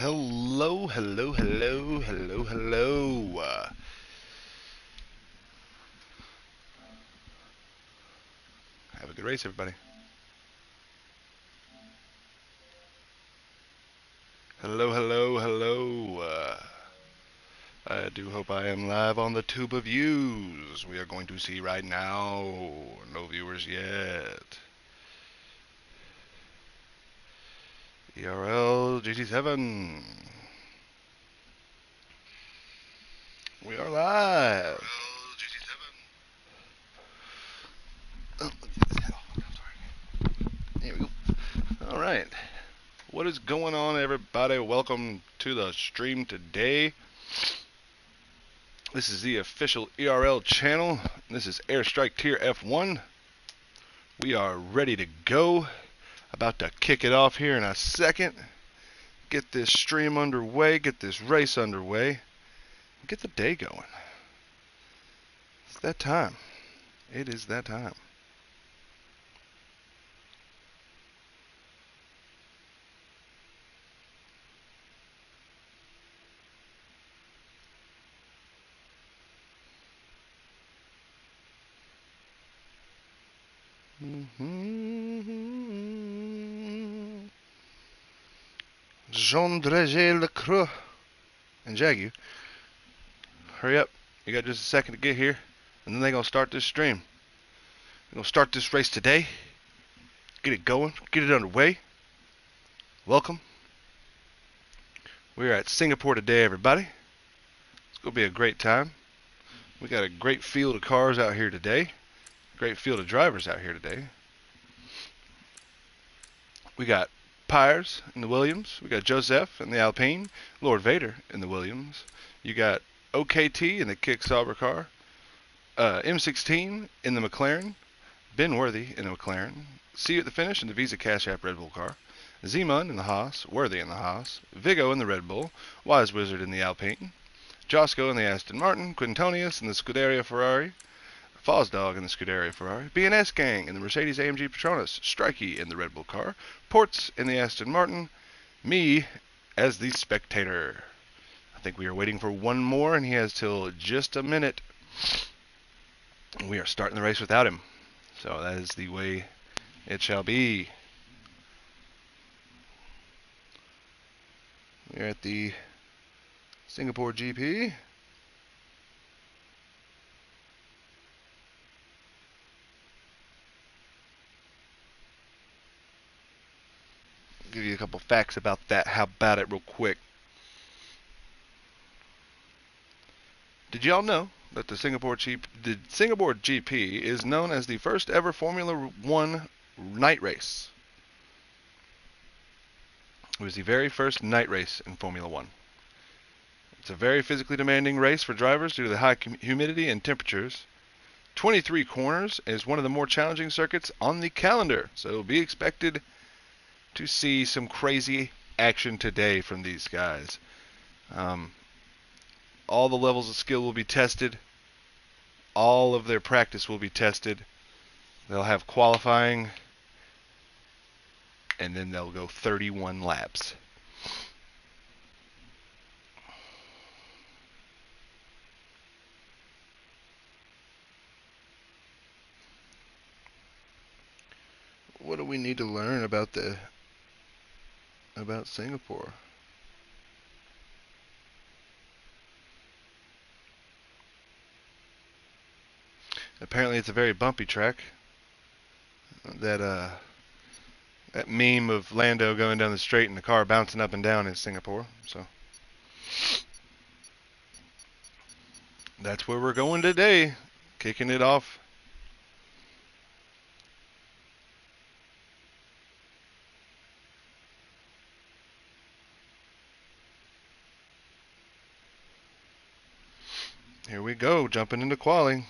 Hello, hello, hello, hello, hello. Have a good race, everybody. Hello, hello, hello. I do hope I am live on the tube of views. We are going to see right now. No viewers yet. ERL GT7. We are live. Oh, there we go. All right. What is going on, everybody? Welcome to the stream today. This is the official ERL channel. This is AIRSTRIKE Tier F1. We are ready to go. About to kick it off here in a second. Get this stream underway, get this race underway, get the day going. It's that time. It is that time. Jean Drege Lecroix and Jagu, hurry up. You got just a second to get here, and then they're going to start this stream. They're going to start this race today. Get it going, get it underway. Welcome. We're at Singapore today, everybody. It's going to be a great time. We got a great field of cars out here today. Great field of drivers out here today. We got Pyres in the Williams. We got Joseph in the Alpine. Lord Vader in the Williams. You got OKT in the Kick Sauber car. M16 in the McLaren. Ben Worthy in the McLaren. See you at the finish in the Visa Cash App Red Bull car. Zeeman in the Haas. Worthy in the Haas. Vigo in the Red Bull. Wise Wizard in the Alpine. Josco in the Aston Martin. Quintonius in the Scuderia Ferrari. Fosdog in the Scuderia Ferrari, BNS Gang in the Mercedes-AMG Petronas, Strikey in the Red Bull car, Ports in the Aston Martin, me as the spectator. I think we are waiting for one more, and he has till just a minute. We are starting the race without him, so that is the way it shall be. We are at the Singapore GP. Give you a couple facts about that. How about it real quick? Did y'all know that the Singapore GP is known as the first ever Formula One night race? It was the very first night race in Formula One. It's a very physically demanding race for drivers due to the high humidity and temperatures. 23 corners is one of the more challenging circuits on the calendar, so be expected to see some crazy action today from these guys. All the levels of skill will be tested. All of their practice will be tested. They'll have qualifying, and then they'll go 31 laps. What do we need to learn about Singapore? Apparently it's a very bumpy track. That meme of Lando going down the straight and the car bouncing up and down is Singapore. So that's where we're going today. Kicking it off. Here we go, jumping into quali.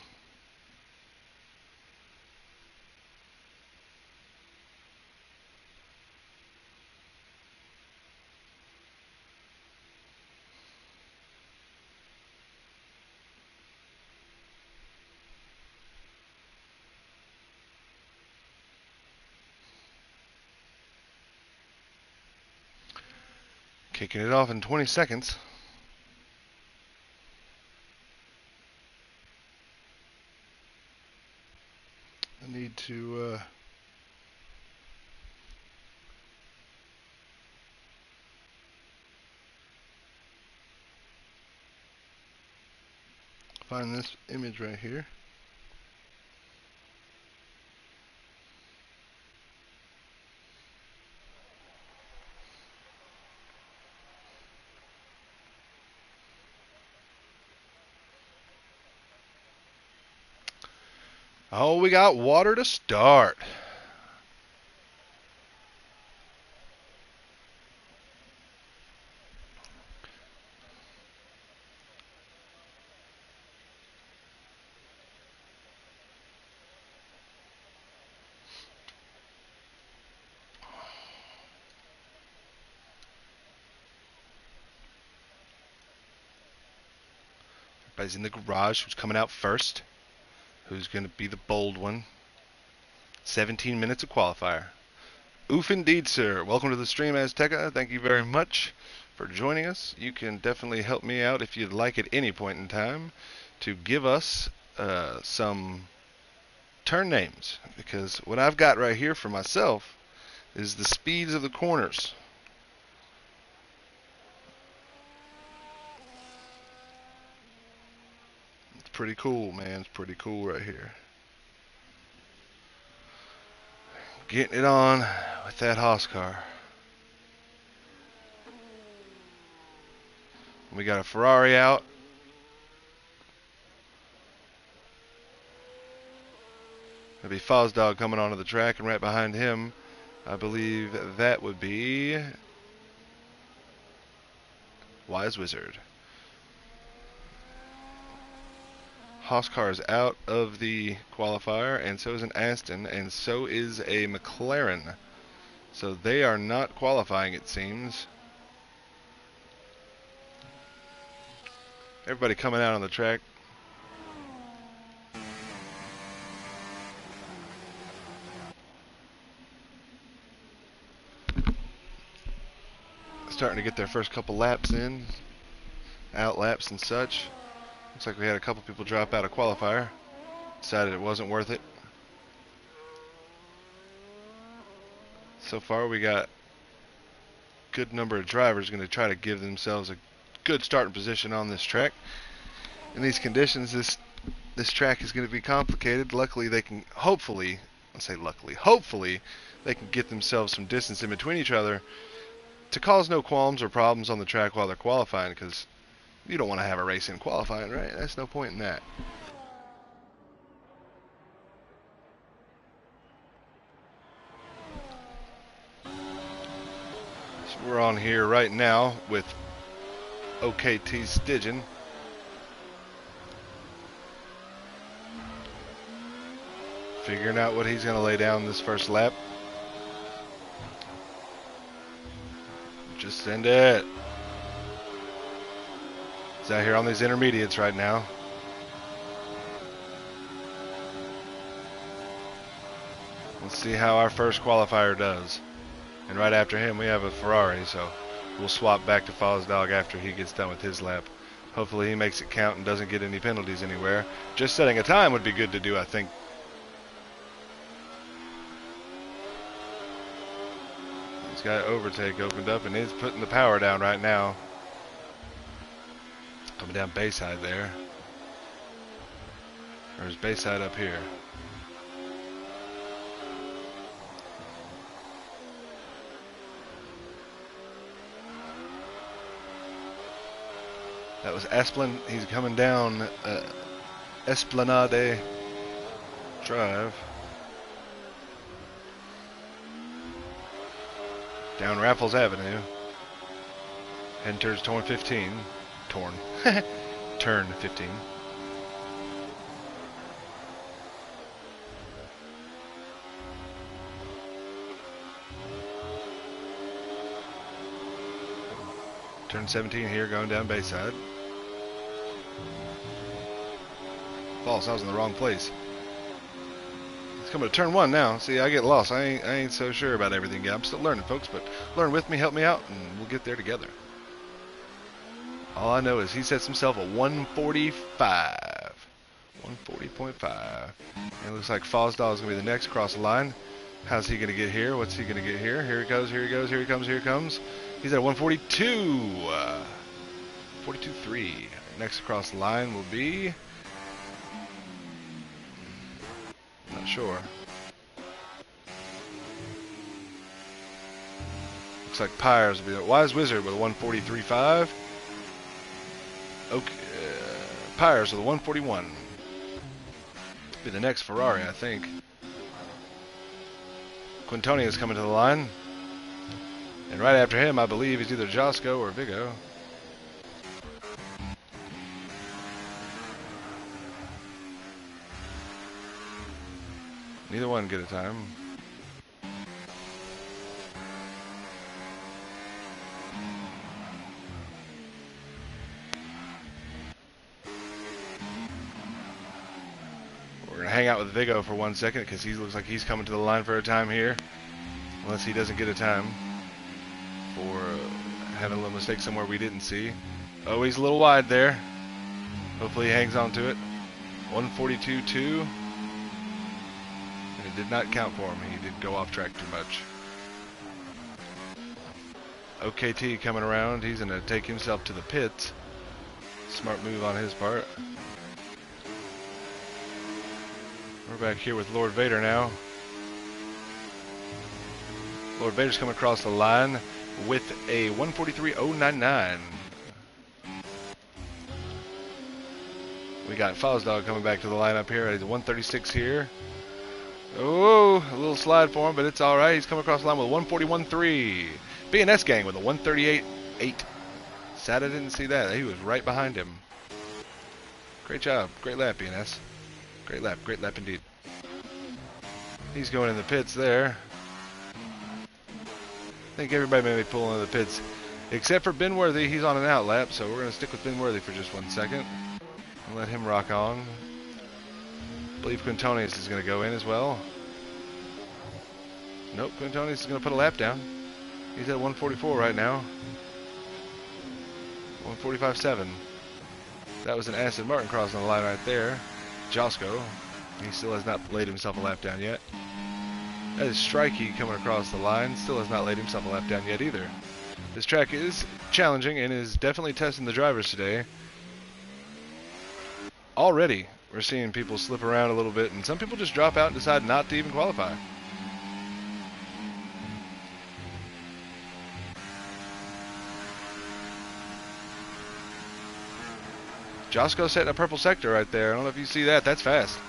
Kicking it off in 20 seconds. I need to find this image right here. Oh, we got water to start. Everybody's in the garage. Who's coming out first? Who's going to be the bold one? 17 minutes of qualifier. Oof indeed, sir. Welcome to the stream, Azteca. Thank you very much for joining us. You can definitely help me out if you'd like at any point in time to give us some turn names, because what I've got right here for myself is the speeds of the corners. It's pretty cool, man. It's pretty cool right here. Getting it on with that Haas car. We got a Ferrari out. That'd be Fosdog coming onto the track, and right behind him, I believe that would be Wise Wizard. Haas car is out of the qualifier, and so is an Aston, and so is a McLaren. So they are not qualifying, it seems. Everybody coming out on the track. Starting to get their first couple laps in. Out laps and such. Looks like we had a couple people drop out of qualifier. Decided it wasn't worth it. So far we got a good number of drivers going to try to give themselves a good starting position on this track. In these conditions, this track is going to be complicated. Luckily they can hopefully they can get themselves some distance in between each other to cause no qualms or problems on the track while they're qualifying, because you don't want to have a race in qualifying, right? That's no point in that. So we're on here right now with OKT Stygian. Figuring out what he's going to lay down this first lap. Just send it. He's out here on these intermediates right now. Let's see how our first qualifier does. And right after him we have a Ferrari, so we'll swap back to Fosdog after he gets done with his lap. Hopefully he makes it count and doesn't get any penalties anywhere. Just setting a time would be good to do, I think. He's got overtake opened up and he's putting the power down right now. Coming down Bayside there. Or is Bayside up here? That was Asplin. He's coming down Esplanade Drive. Down Raffles Avenue. Heading towards Turn 15. Turn 15. Turn 17 here, going down Bayside. False, I was in the wrong place. It's coming to turn 1 now. See, I get lost. I ain't so sure about everything yet. I'm still learning, folks, but learn with me, help me out, and we'll get there together. All I know is he sets himself a 145. 140.5. And it looks like Fosdal is going to be the next across the line. How's he going to get here? What's he going to get here? Here he goes, here he goes, here he comes, here he comes. He's at 142. 42.3. Next across the line will be... not sure. Looks like Pyres will be the Wise Wizard with a 143.5. Okay, Pyres with a 141. Be the next Ferrari, I think. Quintonia is coming to the line. And right after him, I believe, is either Josco or Vigo. Neither one get a time. We're going to hang out with Vigo for 1 second because he looks like he's coming to the line for a time here. Unless he doesn't get a time for having a little mistake somewhere we didn't see. Oh, he's a little wide there. Hopefully he hangs on to it. 142.2. And it did not count for him. He did go off track too much. OKT coming around. He's going to take himself to the pits. Smart move on his part. We're back here with Lord Vader now. Lord Vader's coming across the line with a 143.099. We got Fosdog coming back to the lineup here at 136 here. Oh, a little slide for him, but it's all right. He's coming across the line with 141.3. BNS gang with a 138.8. Sad I didn't see that. He was right behind him. Great job. Great lap, BNS. Great lap indeed. He's going in the pits there. I think everybody may be pulling in the pits. Except for Ben Worthy, he's on an out lap, so we're going to stick with Ben Worthy for just 1 second. And let him rock on. I believe Quintonius is going to go in as well. Nope, Quintonius is going to put a lap down. He's at 144 right now. 145.7. That was an Aston Martin crossing the line right there. Josco. He still has not laid himself a lap down yet. That is Strikey coming across the line. Still has not laid himself a lap down yet either. This track is challenging and is definitely testing the drivers today. Already, we're seeing people slip around a little bit, and some people just drop out and decide not to even qualify. Josco setting a purple sector right there. I don't know if you see that. That's fast.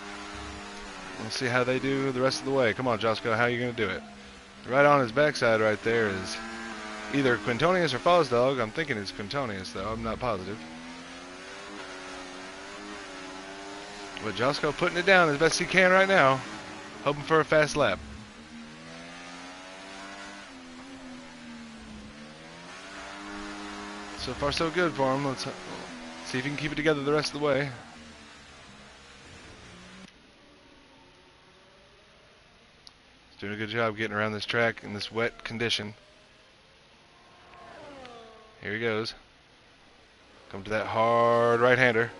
We'll see how they do the rest of the way. Come on, Josco. How are you going to do it? Right on his backside right there is either Quintonius or Fosdog. I'm thinking it's Quintonius, though. I'm not positive. But Josco putting it down as best he can right now. Hoping for a fast lap. So far, so good for him. Let's see if he can keep it together the rest of the way. He's doing a good job getting around this track in this wet condition. Here he goes. Come to that hard right-hander.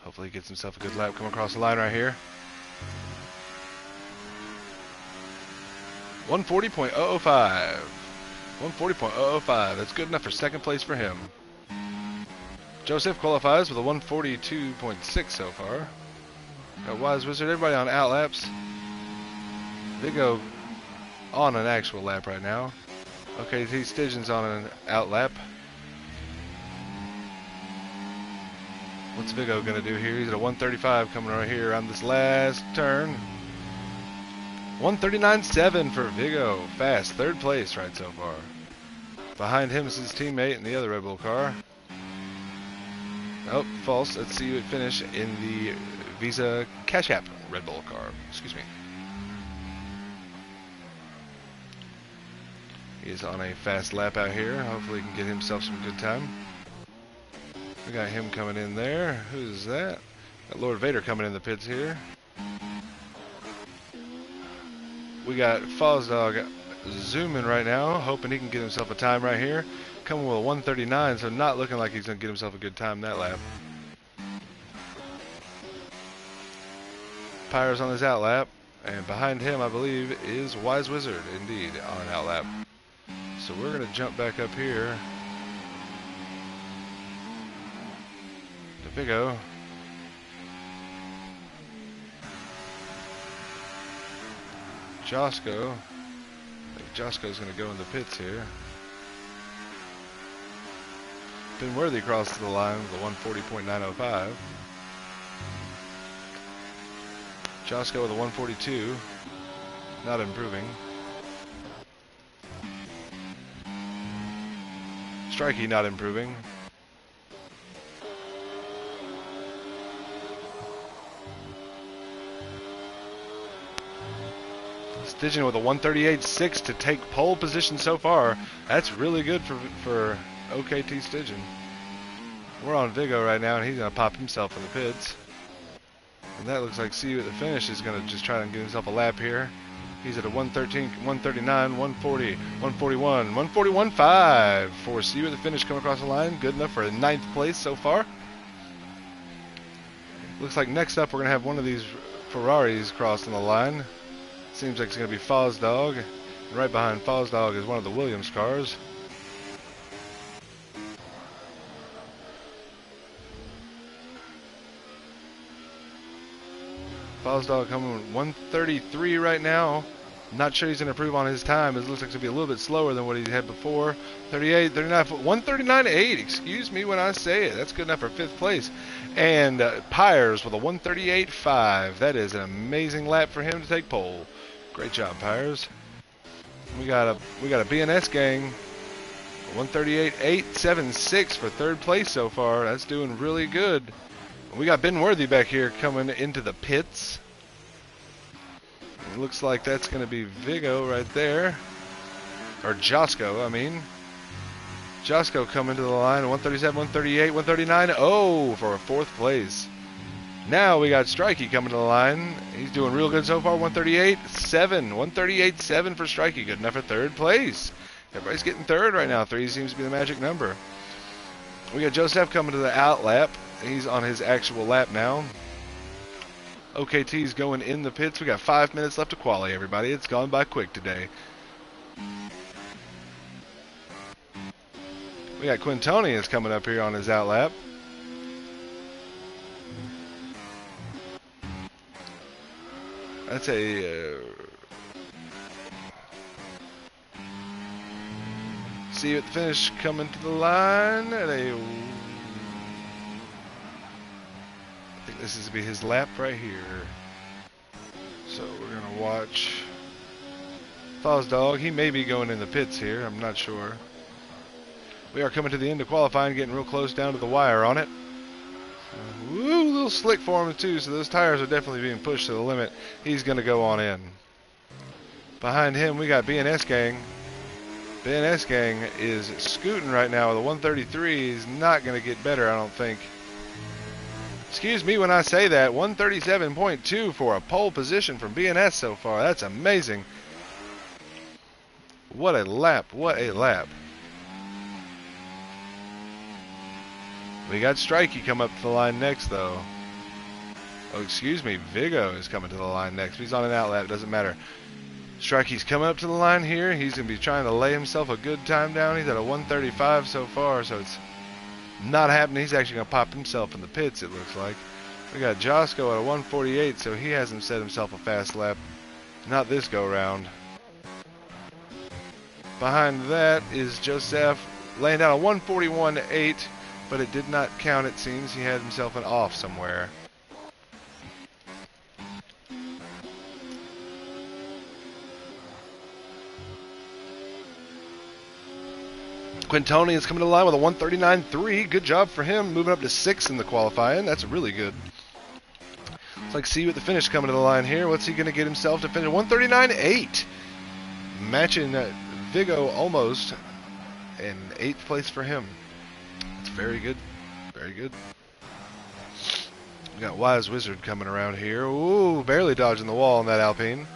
Hopefully he gets himself a good lap. Come across the line right here. 140.005. 140.005. That's good enough for second place for him. Joseph qualifies with a 142.6 so far. Got Wise Wizard, everybody on out laps. They go on an actual lap right now. Okay, T. Stygian's on an out lap. What's Vigo going to do here? He's at a 135 coming right here on this last turn. 139.7 for Vigo. Fast. Third place right so far. Behind him is his teammate in the other Red Bull car. Oh, false. Let's see you at finish in the Visa Cash App Red Bull car. Excuse me. He's on a fast lap out here. Hopefully he can get himself some good time. We got him coming in there. Who's that? Got Lord Vader coming in the pits here. We got Fosdog zooming right now, hoping he can get himself a time right here. Coming with a 139, so not looking like he's going to get himself a good time that lap. Pyre's on his out lap, and behind him, I believe, is Wise Wizard, indeed, on an out lap. So we're going to jump back up here to Big O. Josco. I think Josco's going to go in the pits here. Benworthy crossed the line with a 140.905. Josco with a 142. Not improving. Strikey not improving. Stygian with a 138.6 to take pole position so far. That's really good for OKT Stygian. We're on Vigo right now, and he's going to pop himself in the pits. And that looks like See You at the finish is going to just try and get himself a lap here. He's at a 113, 139, 140, 141, 141.5 for See You at the finish coming across the line. Good enough for a 9th place so far. Looks like next up we're going to have one of these Ferraris crossing the line. Seems like it's going to be Fosdog. And right behind Fosdog is one of the Williams cars. Fosdog coming with 133 right now. Not sure he's going to improve on his time. It looks like it's going to be a little bit slower than what he had before. 38, 39, 139.8. Excuse me when I say it. That's good enough for 5th place. And Pyres with a 138.5. That is an amazing lap for him to take pole. Great job, Pyres. We got a BNS gang. 138.876 for 3rd place so far. That's doing really good. We got Benworthy back here coming into the pits. It looks like that's going to be Vigo right there. Or Josco, I mean. Josco coming to the line. 137, 138, 139. Oh, for a 4th place. Now we got Strikey coming to the line. He's doing real good so far. 138.7. 138.7 for Strikey. Good enough for 3rd place. Everybody's getting 3rd right now. 3 seems to be the magic number. We got Joseph coming to the out lap. He's on his actual lap now. OKT's going in the pits. We got 5 minutes left to quali, everybody. It's gone by quick today. We got Quintonius coming up here on his out lap. That's a See You at the finish coming to the line at a, I think this is to be his lap right here. So we're gonna watch Fosdog. He may be going in the pits here, I'm not sure. We are coming to the end of qualifying, getting real close down to the wire on it. Woo, a little slick for him too, so those tires are definitely being pushed to the limit. He's going to go on in. Behind him, we got BNS Gang. BNS Gang is scooting right now with a 133. He's not going to get better, I don't think. Excuse me when I say that. 137.2 for a pole position from BNS so far. That's amazing. What a lap. What a lap. We got Strikey come up to the line next, though. Oh, excuse me. Vigo is coming to the line next. He's on an out lap. It doesn't matter. Strikey's coming up to the line here. He's going to be trying to lay himself a good time down. He's at a 135 so far, so it's not happening. He's actually going to pop himself in the pits, it looks like. We got Josco at a 148, so he hasn't set himself a fast lap. Not this go-round. Behind that is Joseph laying down a 141.8. But it did not count, it seems. He had himself an off somewhere. Quintoni is coming to the line with a 139.3. Good job for him, moving up to 6th in the qualifying. That's really good. Looks like See You at the finish coming to the line here. What's he going to get himself to finish? 139.8. Matching Vigo almost in 8th place for him. It's very good. Very good. We got Wise Wizard coming around here. Ooh, barely dodging the wall on that Alpine.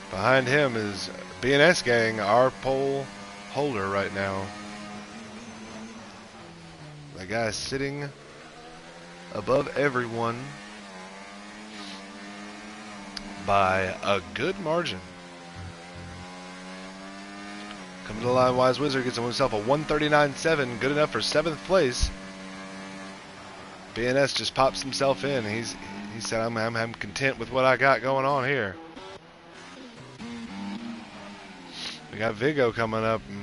Behind him is BNS Gang, our pole holder right now. The guy sitting above everyone by a good margin. Coming to the line, Wise Wizard gets himself a 139.7, good enough for 7th place. BNS just pops himself in. He said, I'm content with what I got going on here. We got Vigo coming up, and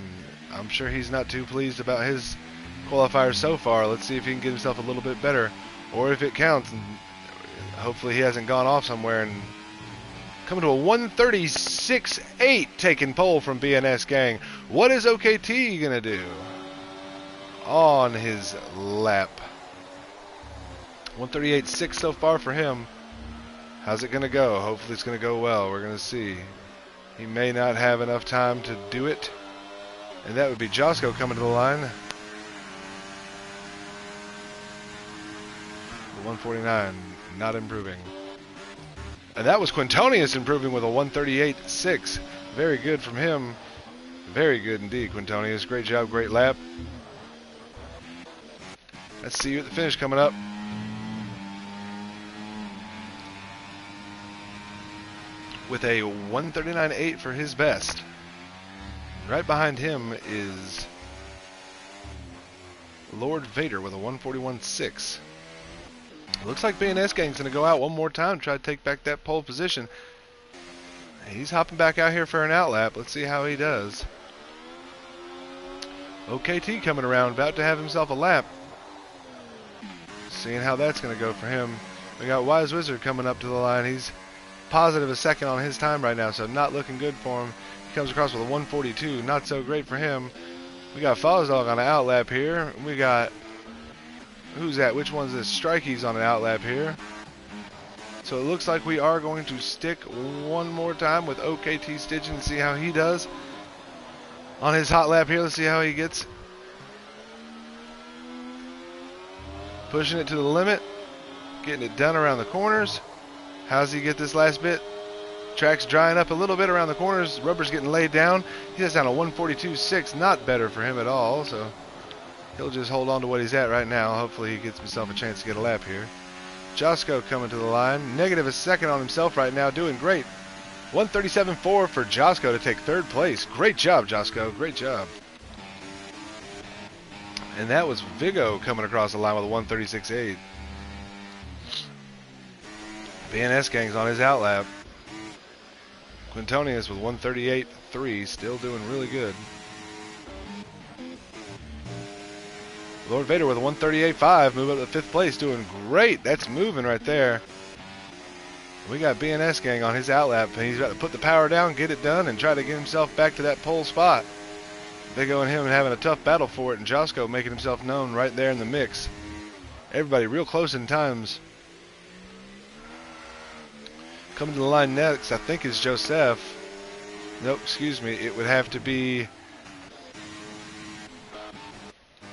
I'm sure he's not too pleased about his qualifier so far. Let's see if he can get himself a little bit better, or if it counts, and hopefully he hasn't gone off somewhere. And coming to a 136.8 taking pole from BNS Gang. What is OKT gonna do on his lap? 138.6 so far for him. How's it gonna go? Hopefully it's gonna go well. We're gonna see. He may not have enough time to do it, and that would be Josco coming to the line. 149, not improving. And that was Quintonius improving with a 138.6. Very good from him. Very good indeed, Quintonius. Great job, great lap. Let's see you at the finish coming up. With a 139.8 for his best. Right behind him is Lord Vader with a 141.6. Looks like BNS Gang's going to go out one more time, try to take back that pole position. He's hopping back out here for an outlap. Let's see how he does. OKT coming around, about to have himself a lap. Seeing how that's going to go for him. We got Wise Wizard coming up to the line. He's positive a second on his time right now, so not looking good for him. He comes across with a 142, not so great for him. We got Fozdog on an outlap here. We got, who's that? Which one's this? Strikey's on an outlap here. So it looks like we are going to stick one more time with OKT Stitching and see how he does on his hot lap here. Let's see how he gets. Pushing it to the limit, getting it done around the corners. How's he get this last bit? Track's drying up a little bit around the corners. Rubber's getting laid down. He has down a 142.6. Not better for him at all. So he'll just hold on to what he's at right now. Hopefully he gets himself a chance to get a lap here. Josco coming to the line. Negative a second on himself right now. Doing great. 137.4 for Josco to take 3rd place. Great job, Josco. Great job. And that was Vigo coming across the line with a 136.8. BNS Gang's on his outlap. Quintonius with 138.3, still doing really good. Lord Vader with a 138.5, move up to 5th place, doing great. That's moving right there. We got BNS Gang on his outlap, and he's about to put the power down, get it done, and try to get himself back to that pole spot. Vigo and him having a tough battle for it, and Josco making himself known right there in the mix. Everybody real close in times. Coming to the line next, I think, is Joseph. Nope, excuse me. It would have to be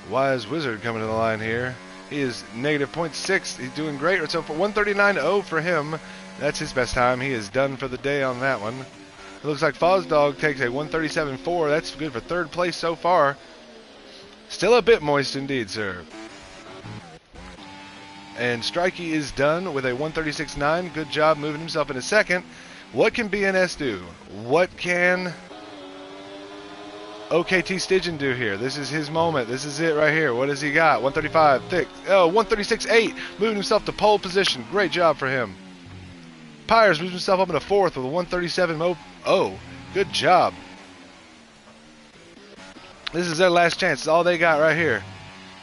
Wise Wizard coming to the line here. He is negative 0.6. He's doing great. So for 139.0 for him, that's his best time. He is done for the day on that one. It looks like Fozdog takes a 137.4. That's good for 3rd place so far. Still a bit moist indeed, sir. And Strikey is done with a 136.9. Good job moving himself into 2nd. What can BNS do? What can OKT Stygian do here? This is his moment. This is it right here. What has he got? 135, thick. Oh, 136.8. Moving himself to pole position. Great job for him. Pyres moves himself up into 4th with a 137.0. Oh, good job. This is their last chance. It's all they got right here.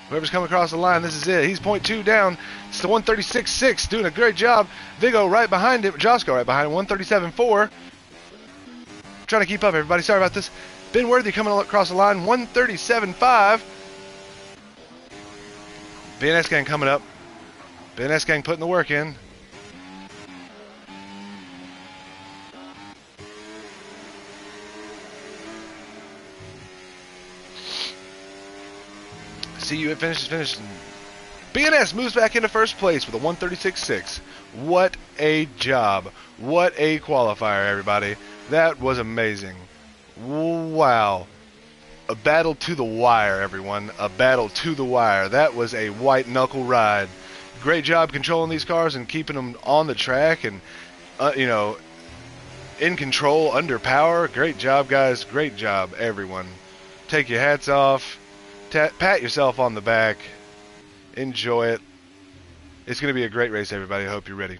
Whoever's coming across the line, this is it. He's 0.2 down. It's the 136.6, doing a great job. Vigo right behind him. Josco right behind him, 137.4. Trying to keep up, everybody. Sorry about this. Ben Worthy coming across the line, 137.5. BNS Gang coming up. BNS Gang putting the work in. See you at finish. BNS moves back into first place with a 136.6. What a job. What a qualifier, everybody. That was amazing. Wow. A battle to the wire, everyone. A battle to the wire. That was a white knuckle ride. Great job controlling these cars and keeping them on the track and, in control, under power. Great job, guys. Great job, everyone. Take your hats off. Pat yourself on the back. Enjoy it. It's going to be a great race, everybody. I hope you're ready.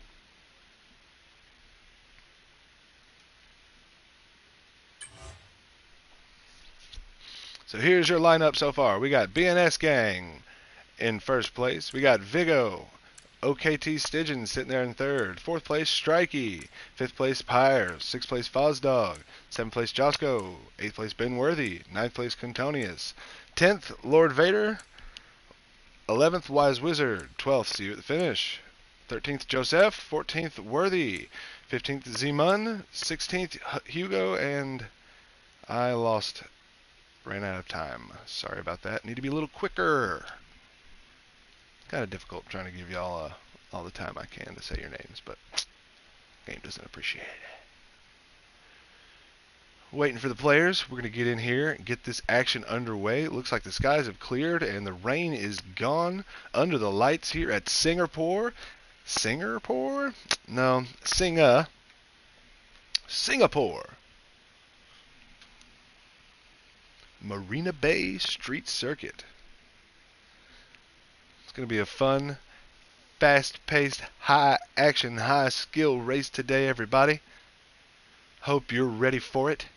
So here's your lineup so far. We got BNS Gang in first place. We got Vigo. OKT Stygian sitting there in third. Fourth place, Strikey. Fifth place, Pyres. Sixth place, Fozdog. Seventh place, Josco. Eighth place, Ben Worthy. Ninth place, Contonius. 10th, Lord Vader. 11th, Wise Wizard. 12th, See You at the Finish. 13th, Joseph. 14th, Worthy. 15th, Zemun. 16th, Hugo. And I ran out of time. Sorry about that. Need to be a little quicker. Kind of difficult trying to give y'all all the time I can to say your names, but the game doesn't appreciate it. Waiting for the players. We're going to get in here and get this action underway. It looks like the skies have cleared and the rain is gone under the lights here at Singapore. Singapore? No, Singapore. Marina Bay Street Circuit. It's going to be a fun, fast-paced, high-action, high-skill race today, everybody. Hope you're ready for it.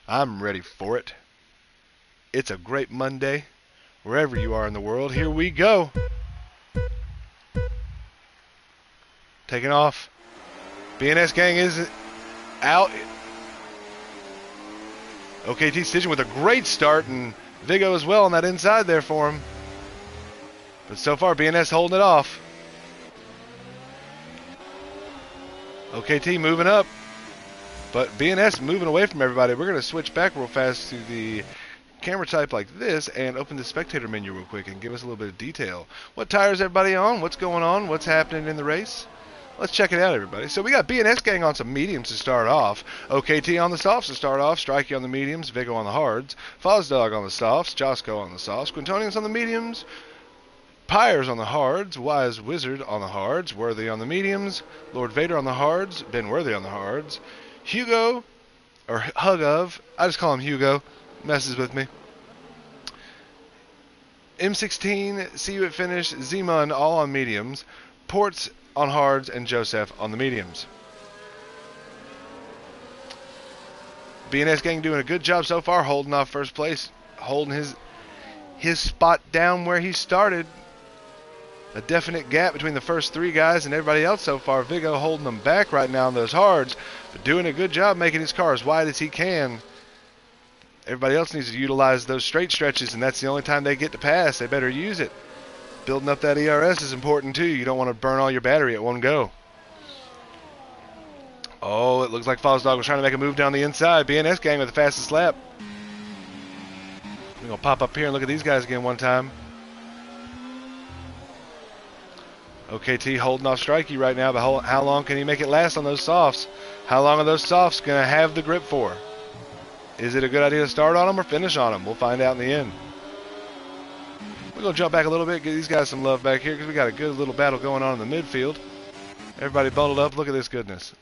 I'm ready for it. It's a great Monday, wherever you are in the world. Here we go. Taking off. BNS Gang is out. OKT Stygian with a great start, and Vigo as well on that inside there for him. But so far, BNS holding it off. OKT moving up. But BNS moving away from everybody. We're going to switch back real fast to the camera type like this and open the spectator menu real quick and give us a little bit of detail. What tires everybody on? What's going on? What's happening in the race? Let's check it out, everybody. So we got BNS Gang on some mediums to start off. OKT on the softs to start off. Strikey on the mediums. Vigo on the hards. Fozdog on the softs. Josco on the softs. Quintonians on the mediums. Pyres on the hards. Wise Wizard on the hards. Worthy on the mediums. Lord Vader on the hards. Ben Worthy on the hards. Hugo, or Hugov, I just call him Hugo, messes with me. M16, See You at Finish, Zemun all on mediums, Ports on hards, and Joseph on the mediums. BNS Gang doing a good job so far, holding off first place, holding his spot down where he started. A definite gap between the first three guys and everybody else so far. Vigo holding them back right now on those hards, but doing a good job making his car as wide as he can. Everybody else needs to utilize those straight stretches, and that's the only time they get to pass. They better use it. Building up that ERS is important too. You don't want to burn all your battery at one go. Oh, it looks like Fozdog was trying to make a move down the inside. BNS Gang with the fastest lap. We're going to pop up here and look at these guys again one time. OKT holding off Strikey right now, but how long can he make it last on those softs? How long are those softs going to have the grip for? Is it a good idea to start on them or finish on them? We'll find out in the end. We're going to jump back a little bit, give these guys some love back here because we got a good little battle going on in the midfield. Everybody bundled up. Look at this goodness.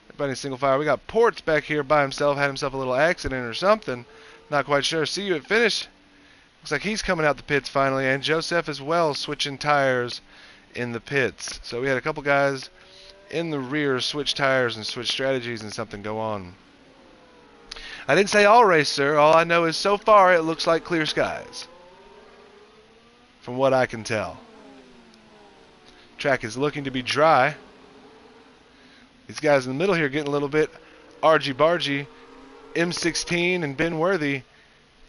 Everybody in single file. We got Ports back here by himself, had himself a little accident or something. Not quite sure. See You at Finish. Looks like he's coming out the pits finally, and Joseph as well switching tires in the pits. So we had a couple guys in the rear switch tires and switch strategies and something go on. I didn't say all race, sir. All I know is so far it looks like clear skies. From what I can tell. Track is looking to be dry. These guys in the middle here getting a little bit argy-bargy. M16 and Ben Worthy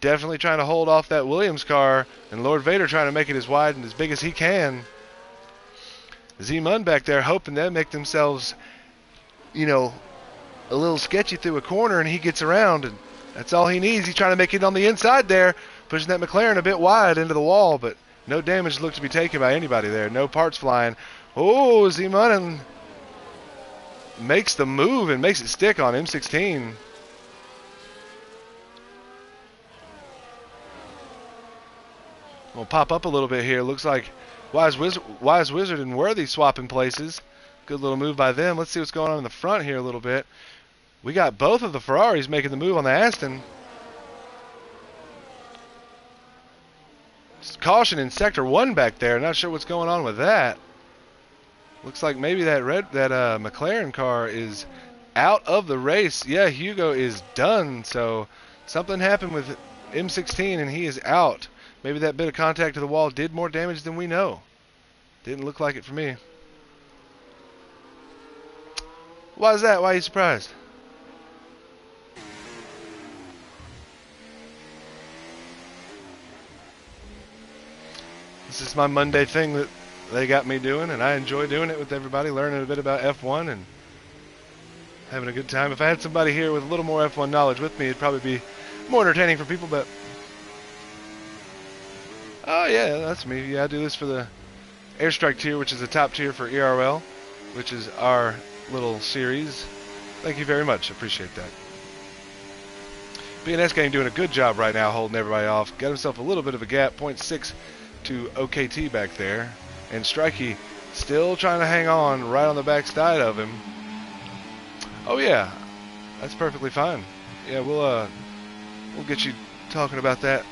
definitely trying to hold off that Williams car, and Lord Vader trying to make it as wide and as big as he can. Zemun back there hoping they'll make themselves, you know, a little sketchy through a corner, and he gets around, and that's all he needs. He's trying to make it on the inside there. pushing that McLaren a bit wide into the wall, but no damage looked to be taken by anybody there. No parts flying. Oh, Z-Money makes the move and makes it stick on M16. We'll pop up a little bit here. Looks like Wise Wizard and Worthy swapping places. Good little move by them. Let's see what's going on in the front here a little bit. We got both of the Ferraris making the move on the Aston. Caution in Sector 1 back there. Not sure what's going on with that. Looks like maybe that McLaren car is out of the race. Yeah, Hugo is done. So something happened with M16 and he is out. Maybe that bit of contact to the wall did more damage than we know. Didn't look like it for me. Why is that? Why are you surprised? This is my Monday thing that they got me doing, and I enjoy doing it with everybody, learning a bit about F1 and having a good time. If I had somebody here with a little more F1 knowledge with me, it'd probably be more entertaining for people, but... Oh, yeah, that's me. Yeah, I do this for the AIRSTRIKE tier, which is the top tier for ERL, which is our little series. Thank you very much. Appreciate that. BNS Gang doing a good job right now holding everybody off. Got himself a little bit of a gap, 0.6 to OKT back there. And Strikey still trying to hang on right on the back side of him. Oh, yeah. That's perfectly fine. Yeah, we'll get you talking about that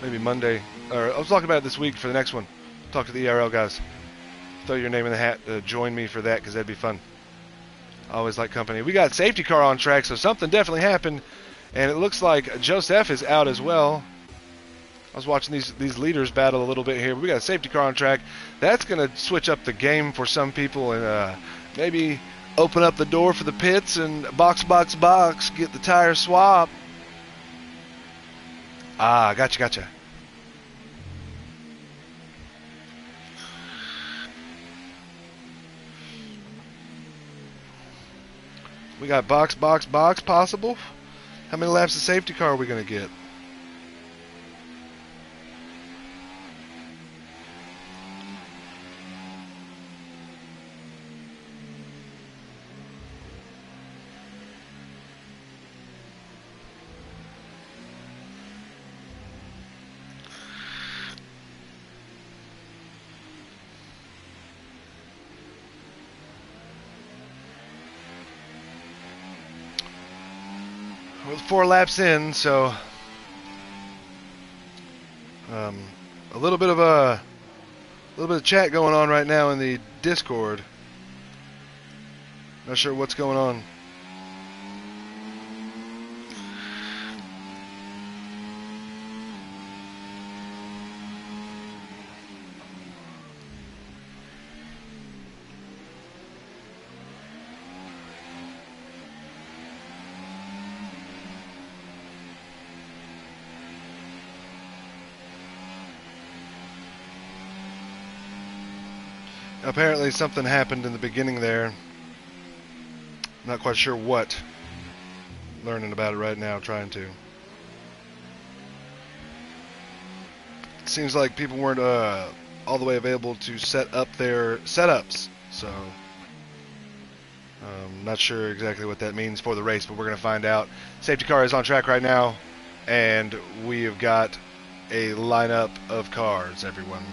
maybe Monday. Or I was talking about it this week for the next one. Talk to the ERL guys. Throw your name in the hat. Join me for that because that'd be fun. I always like company. We got safety car on track, so something definitely happened. And it looks like Joseph is out as well. I was watching these leaders battle a little bit here. We got a safety car on track. That's going to switch up the game for some people and maybe open up the door for the pits and box, get the tire swap. Ah, gotcha. We got box possible. How many laps of safety car are we going to get? We're 4 laps in, so a little bit of chat going on right now in the Discord. Not sure what's going on. Apparently something happened in the beginning there. Not quite sure what. Learning about it right now, trying to. It seems like people weren't all the way available to set up their setups. So, not sure exactly what that means for the race, but we're going to find out. Safety car is on track right now, and we have got a lineup of cars, everyone.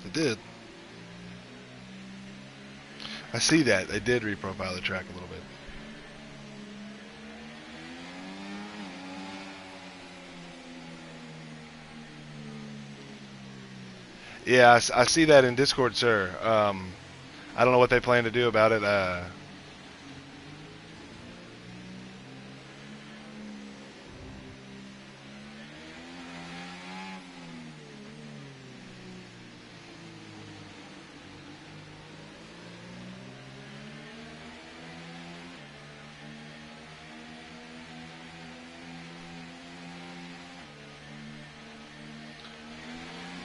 They did. I see that. They did reprofile the track a little bit. Yeah, I see that in Discord, sir. I don't know what they plan to do about it.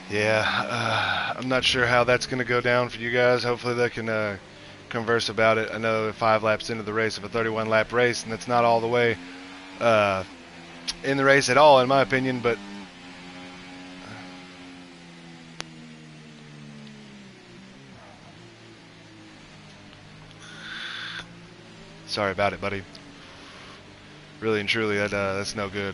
Yeah, I'm not sure how that's going to go down for you guys. Hopefully they can converse about it. I know 5 laps into the race of a 31 lap race, and that's not all the way uh, in the race at all, in my opinion, but sorry about it, buddy. Really and truly, that's no good.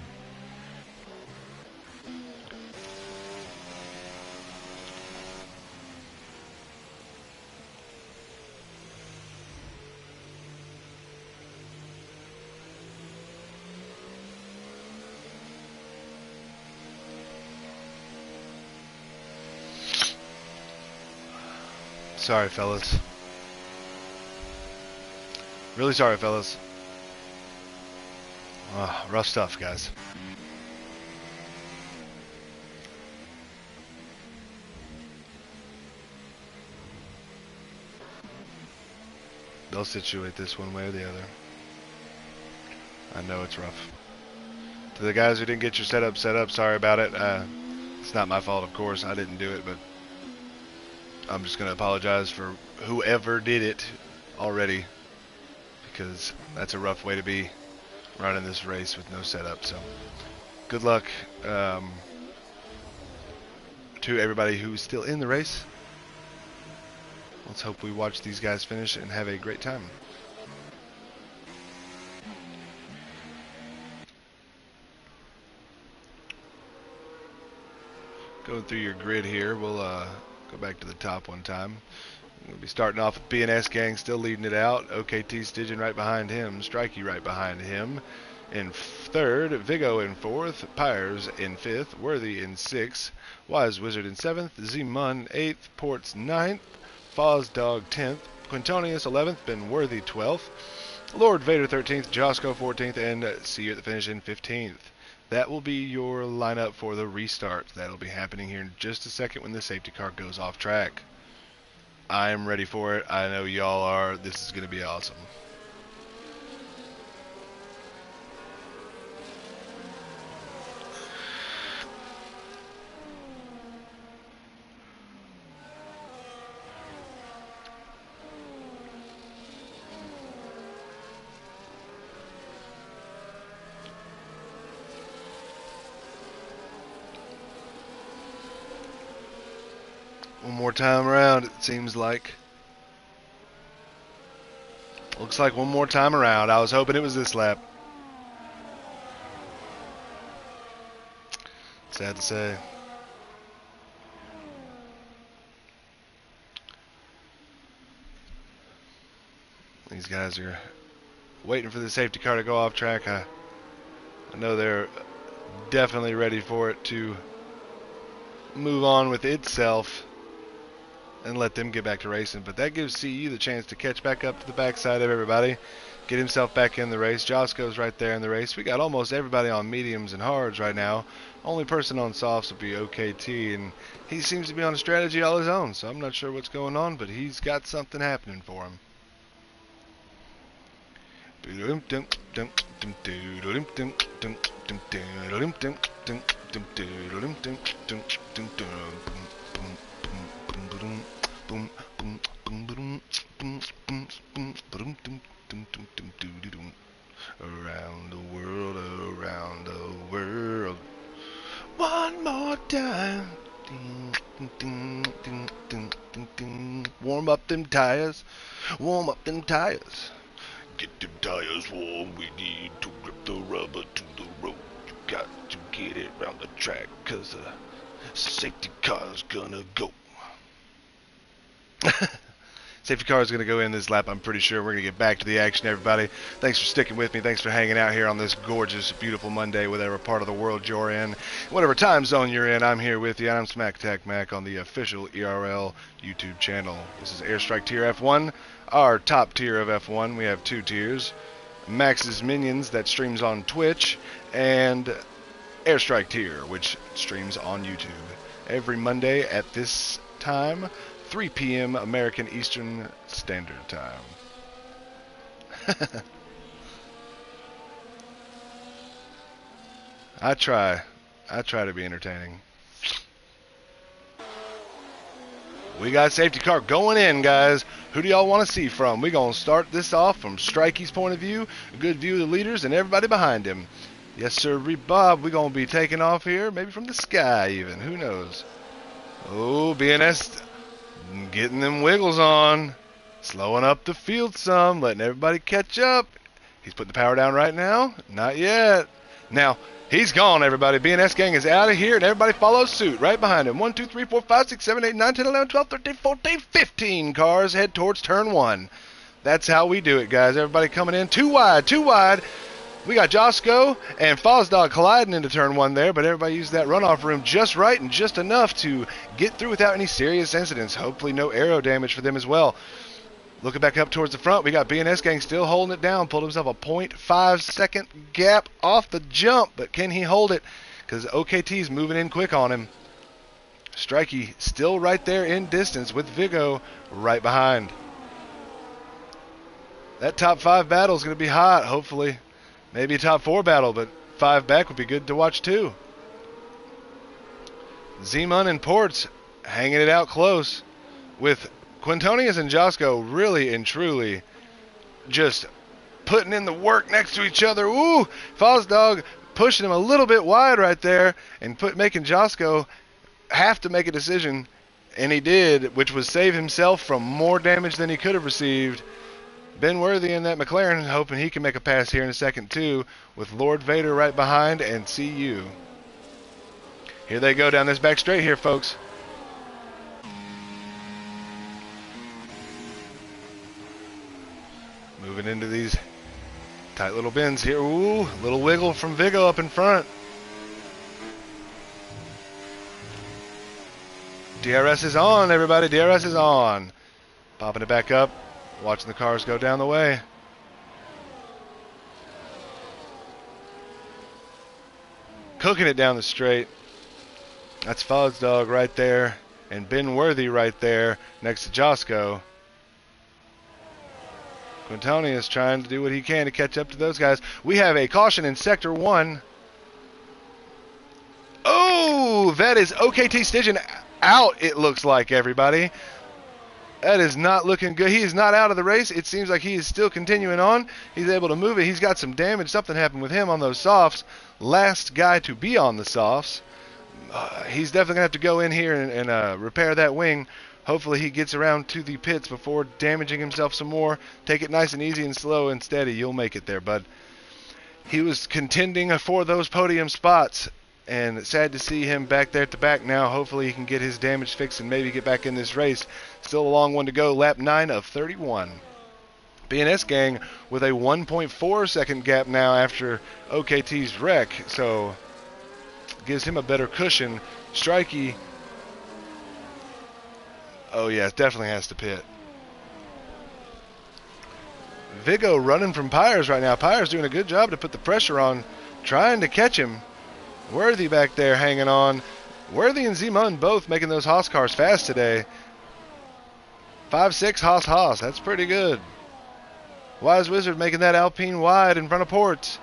Sorry, fellas. Really sorry, fellas. Rough stuff, guys. They'll situate this one way or the other. I know it's rough. To the guys who didn't get your setup set up, sorry about it. It's not my fault, of course. I didn't do it, but I'm just going to apologize for whoever did it already, because that's a rough way to be running this race with no setup. So good luck to everybody who's still in the race. Let's hope we watch these guys finish and have a great time. Going through your grid here, we'll go back to the top one time. We'll be starting off with BNS Gang still leading it out. OKT Stygian right behind him. Strikey right behind him. In third, Vigo in fourth. Pyres in fifth. Worthy in sixth. Wise Wizard in seventh. Z-Mun eighth. Ports ninth. Fozdog 10th. Quintonius 11th. Ben Worthy 12th. Lord Vader 13th. Josco 14th. And see you at the finish in 15th. That will be your lineup for the restart. That'll be happening here in just a second when the safety car goes off track. I'm ready for it. I know y'all are. This is going to be awesome. One more time around, it seems like. Looks like one more time around. I was hoping it was this lap. Sad to say. These guys are waiting for the safety car to go off track. I know they're definitely ready for it to move on with itself and let them get back to racing. But that gives CE the chance to catch back up to the backside of everybody, get himself back in the race. Josco's right there in the race. We got almost everybody on mediums and hards right now. Only person on softs would be OKT, and he seems to be on a strategy all his own, so I'm not sure what's going on, but he's got something happening for him. Around the world, one more time. Warm up them tires, warm up them tires. Get them tires warm, we need to grip the rubber to the road. You got to get it round the track, cause the safety car's gonna go. Safety car is going to go in this lap, I'm pretty sure. We're going to get back to the action, everybody. Thanks for sticking with me. Thanks for hanging out here on this gorgeous, beautiful Monday, whatever part of the world you're in. Whatever time zone you're in, I'm here with you. I'm Smack Tack Mac on the official ERL YouTube channel. This is Airstrike Tier F1, our top tier of F1. We have 2 tiers. Max's Minions, that streams on Twitch, and Airstrike Tier, which streams on YouTube. Every Monday at this time, 3 p.m. American Eastern Standard Time. I try to be entertaining. We got safety car going in, guys. Who do y'all want to see from? We're going to start this off from Strikey's point of view. A good view of the leaders and everybody behind him. Yes, sir, Bob. We're going to be taking off here, maybe from the sky even. Who knows? Oh, BNS getting them wiggles on. Slowing up the field some, letting everybody catch up. He's putting the power down right now. Not yet. Now, he's gone, everybody. BNS gang is out of here, and everybody follows suit right behind him. 1, 2, 3, 4, 5, 6, 7, 8, 9, 10, 11, 12, 13, 14, 15 cars head towards turn 1. That's how we do it, guys. Everybody coming in. Too wide, too wide. We got Josco and Fosdog colliding into turn 1 there, but everybody used that runoff room just right and just enough to get through without any serious incidents. Hopefully no aero damage for them as well. Looking back up towards the front, we got BNS gang still holding it down. Pulled himself a 0.5 second gap off the jump, but can he hold it? Because OKT's moving in quick on him. Strikey still right there in distance with Vigo right behind. That top 5 battle is going to be hot, hopefully. Maybe a top 4 battle, but 5 back would be good to watch too. Zeman and Ports hanging it out close with Quintonius and Josco really and truly just putting in the work next to each other. Ooh, Fosdog pushing him a little bit wide right there and making Josco have to make a decision, and he did, which was save himself from more damage than he could have received. Ben Worthy in that McLaren, hoping he can make a pass here in a second too, with Lord Vader right behind and CU. Here they go down this back straight here, folks. Moving into these tight little bends here. Ooh, little wiggle from Vigo up in front. DRS is on, everybody. DRS is on. Popping it back up. Watching the cars go down the way. Cooking it down the straight. That's Fosdog right there. And Ben Worthy right there next to Josco. Quintoni is trying to do what he can to catch up to those guys. We have a caution in Sector 1. Oh, that is OKT Stygian out, it looks like, everybody. That is not looking good. He is not out of the race. It seems like he is still continuing on. He's able to move it. He's got some damage. Something happened with him on those softs. Last guy to be on the softs. He's definitely going to have to go in here and repair that wing. Hopefully he gets around to the pits before damaging himself some more. Take it nice and easy and slow and steady. You'll make it there, bud. He was contending for those podium spots, and sad to see him back there at the back now. Hopefully he can get his damage fixed and maybe get back in this race. Still a long one to go. Lap 9 of 31. BNS gang with a 1.4 second gap now after OKT's wreck, so gives him a better cushion. Strikey, oh yeah, definitely has to pit. Vigo running from Pyres right now. Pyres doing a good job to put the pressure on, trying to catch him. Worthy back there hanging on. Worthy and Zeman both making those Haas cars fast today. 5.6 Haas. That's pretty good. Wise Wizard making that Alpine wide in front of Ports.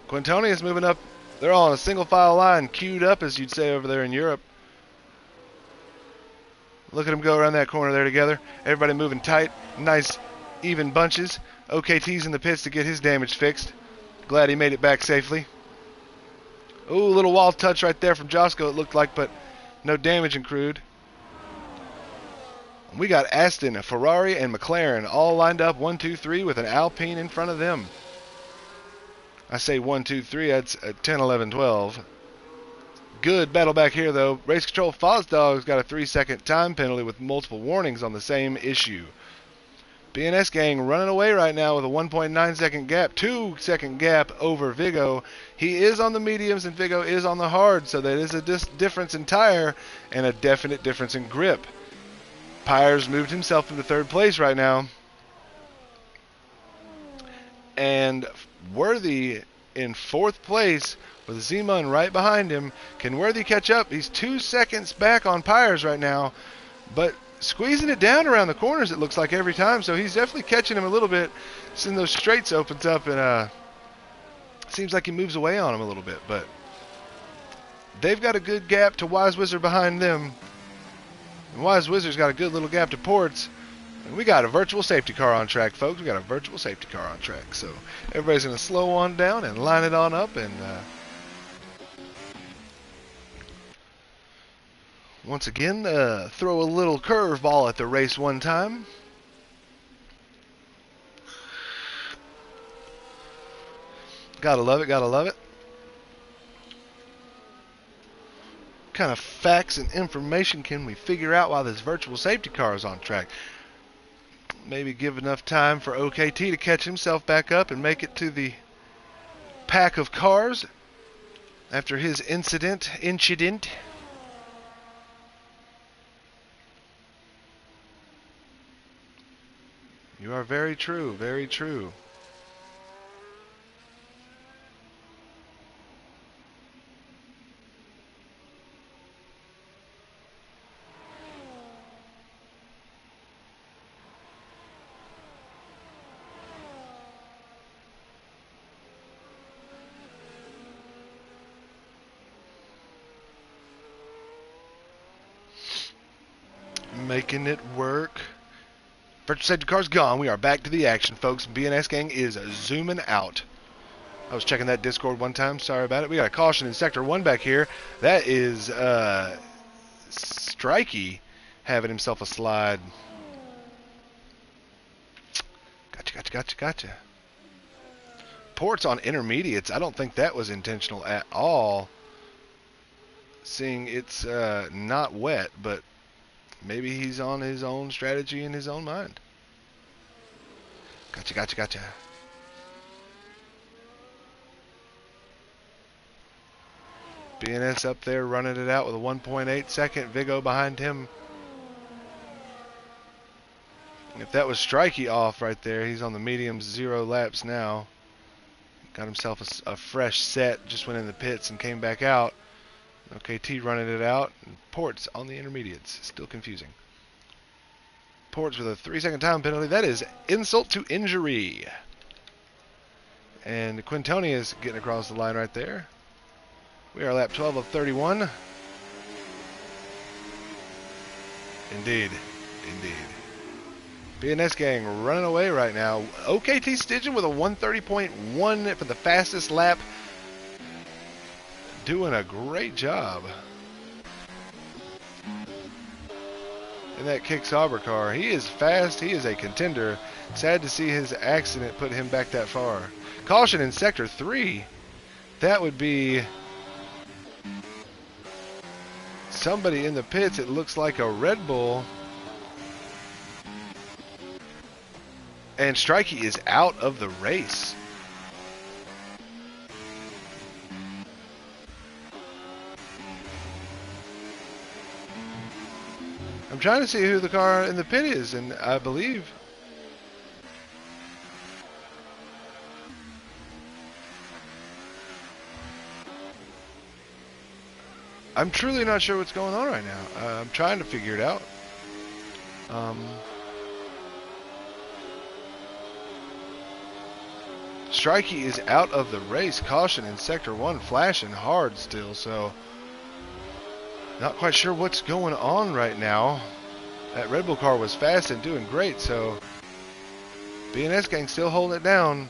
Quintoni is moving up. They're all on a single file line, queued up, as you'd say over there in Europe. Look at them go around that corner there together. Everybody moving tight. Nice, even bunches. OKT's in the pits to get his damage fixed. Glad he made it back safely. Ooh, a little wall touch right there from Josco, it looked like, but no damage accrued. We got Aston, a Ferrari, and McLaren all lined up 1, 2, 3 with an Alpine in front of them. I say 1, 2, 3, that's 10, 11, 12. Good battle back here, though. Race Control Fosdog's got a 3-second time penalty with multiple warnings on the same issue. BNS gang running away right now with a 1.9 second gap, 2 second gap over Vigo. He is on the mediums and Vigo is on the hard, so that is a difference in tire and a definite difference in grip. Pyres moved himself into 3rd place right now. And Worthy in 4th place with Zeman right behind him. Can Worthy catch up? He's 2 seconds back on Pyres right now, but squeezing it down around the corners, it looks like, every time. So he's definitely catching him a little bit. Seeing those straights opens up, and seems like he moves away on him a little bit. But they've got a good gap to Wise Wizard behind them. And Wise Wizard's got a good little gap to Ports. And we got a virtual safety car on track, folks. We got a virtual safety car on track. So everybody's going to slow on down and line it on up. And once again, throw a little curveball at the race one time. Gotta love it, gotta love it. What kind of facts and information can we figure out while this virtual safety car is on track? Maybe give enough time for OKT to catch himself back up and make it to the pack of cars after his incident. You are very true, very true. Making it work. Virtual safety car's gone. We are back to the action, folks. BNS gang is zooming out. I was checking that Discord one time. Sorry about it. We got a caution in Sector 1 back here. That is Strikey having himself a slide. Gotcha. Ports on intermediates. I don't think that was intentional at all. Seeing it's not wet, but maybe he's on his own strategy in his own mind. Gotcha. BNS up there running it out with a 1.8 second. Vigo behind him. If that was Strikey off right there, he's on the mediums, 0 laps now. Got himself a fresh set, just went in the pits and came back out. OKT running it out. And Ports on the intermediates. Still confusing. Ports with a 3-second time penalty. That is insult to injury. And Quintonius getting across the line right there. We are lap 12 of 31. Indeed. BNS gang running away right now. OKT Stygian with a 130.1 for the fastest lap. Doing a great job. In that Kick Sauber car. He is fast. He is a contender. Sad to see his accident put him back that far. Caution in Sector 3. That would be somebody in the pits. It looks like a Red Bull. And Strikey is out of the race. I'm trying to see who the car in the pit is, and I believe I'm truly not sure what's going on right now. I'm trying to figure it out. Strikey is out of the race. Caution in Sector 1, flashing hard still, so not quite sure what's going on right now. That Red Bull car was fast and doing great, so BNS gang still holding it down.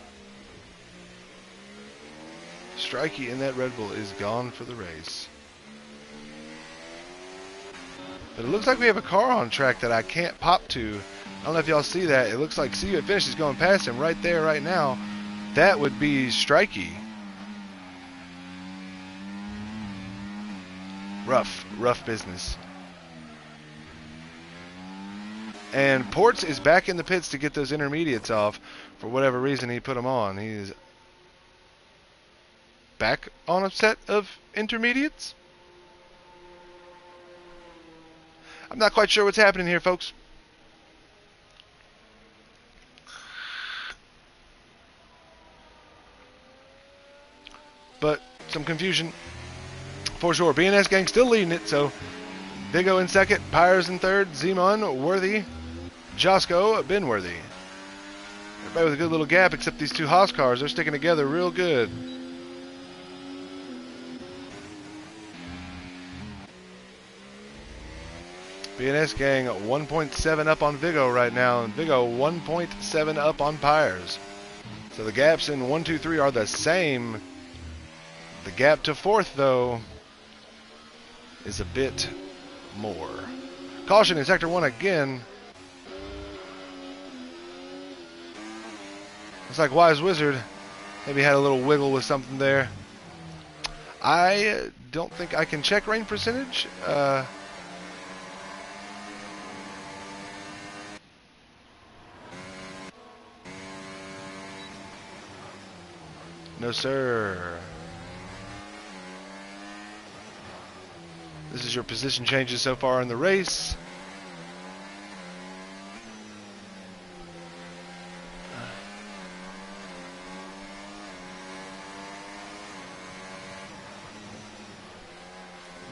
Strikey in that Red Bull is gone for the race. But it looks like we have a car on track that I can't pop to. I don't know if y'all see that. It looks like See You at Finish is going past him right there, right now. That would be Strikey. Rough business. And Ports is back in the pits to get those intermediates off. For whatever reason he put them on. He's back on a set of intermediates. I'm not quite sure what's happening here, folks. But some confusion for sure. BNS gang still leading it, so Vigo in second, Pyres in third, Zemon, Worthy, Josco, Benworthy. Everybody with a good little gap except these two Haas cars. They're sticking together real good. BNS gang 1.7 up on Vigo right now, and Vigo 1.7 up on Pyres. So the gaps in 1, 2, 3 are the same. The gap to fourth, though, is a bit more. Caution in Sector 1 again. Looks like Wise Wizard maybe had a little wiggle with something there. I don't think I can check rain percentage. No, sir. This is your position changes so far in the race.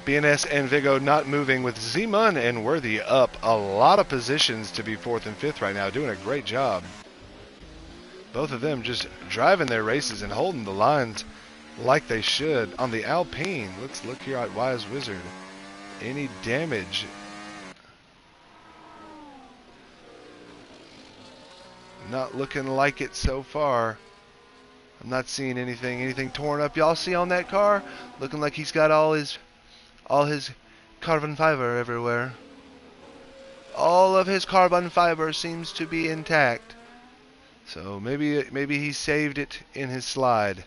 BNS and Vigo not moving, with Zeman and Worthy up a lot of positions to be 4th and 5th right now, doing a great job. Both of them just driving their races and holding the lines like they should. On the Alpine, let's look here at Wise Wizard. Any damage? Not looking like it so far. I'm not seeing anything torn up. Y'all see on that car? Looking like he's got all his carbon fiber everywhere. All of his carbon fiber seems to be intact. So maybe he saved it in his slide.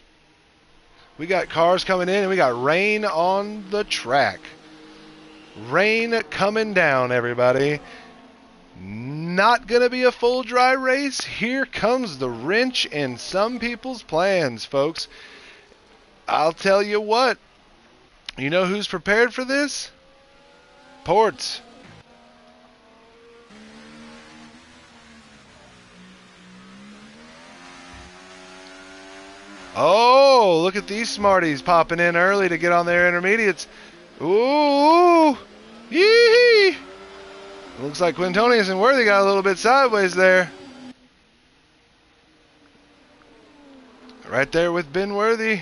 We got cars coming in, and we got rain on the track. Rain coming down, everybody. Not gonna be a full dry race. Here comes the wrench in some people's plans, folks. I'll tell you what. You know who's prepared for this? Ports. Oh, look at these smarties popping in early to get on their intermediates. Ooh, yee! Looks like Quintonius and Worthy got a little bit sideways there. Right there with Ben Worthy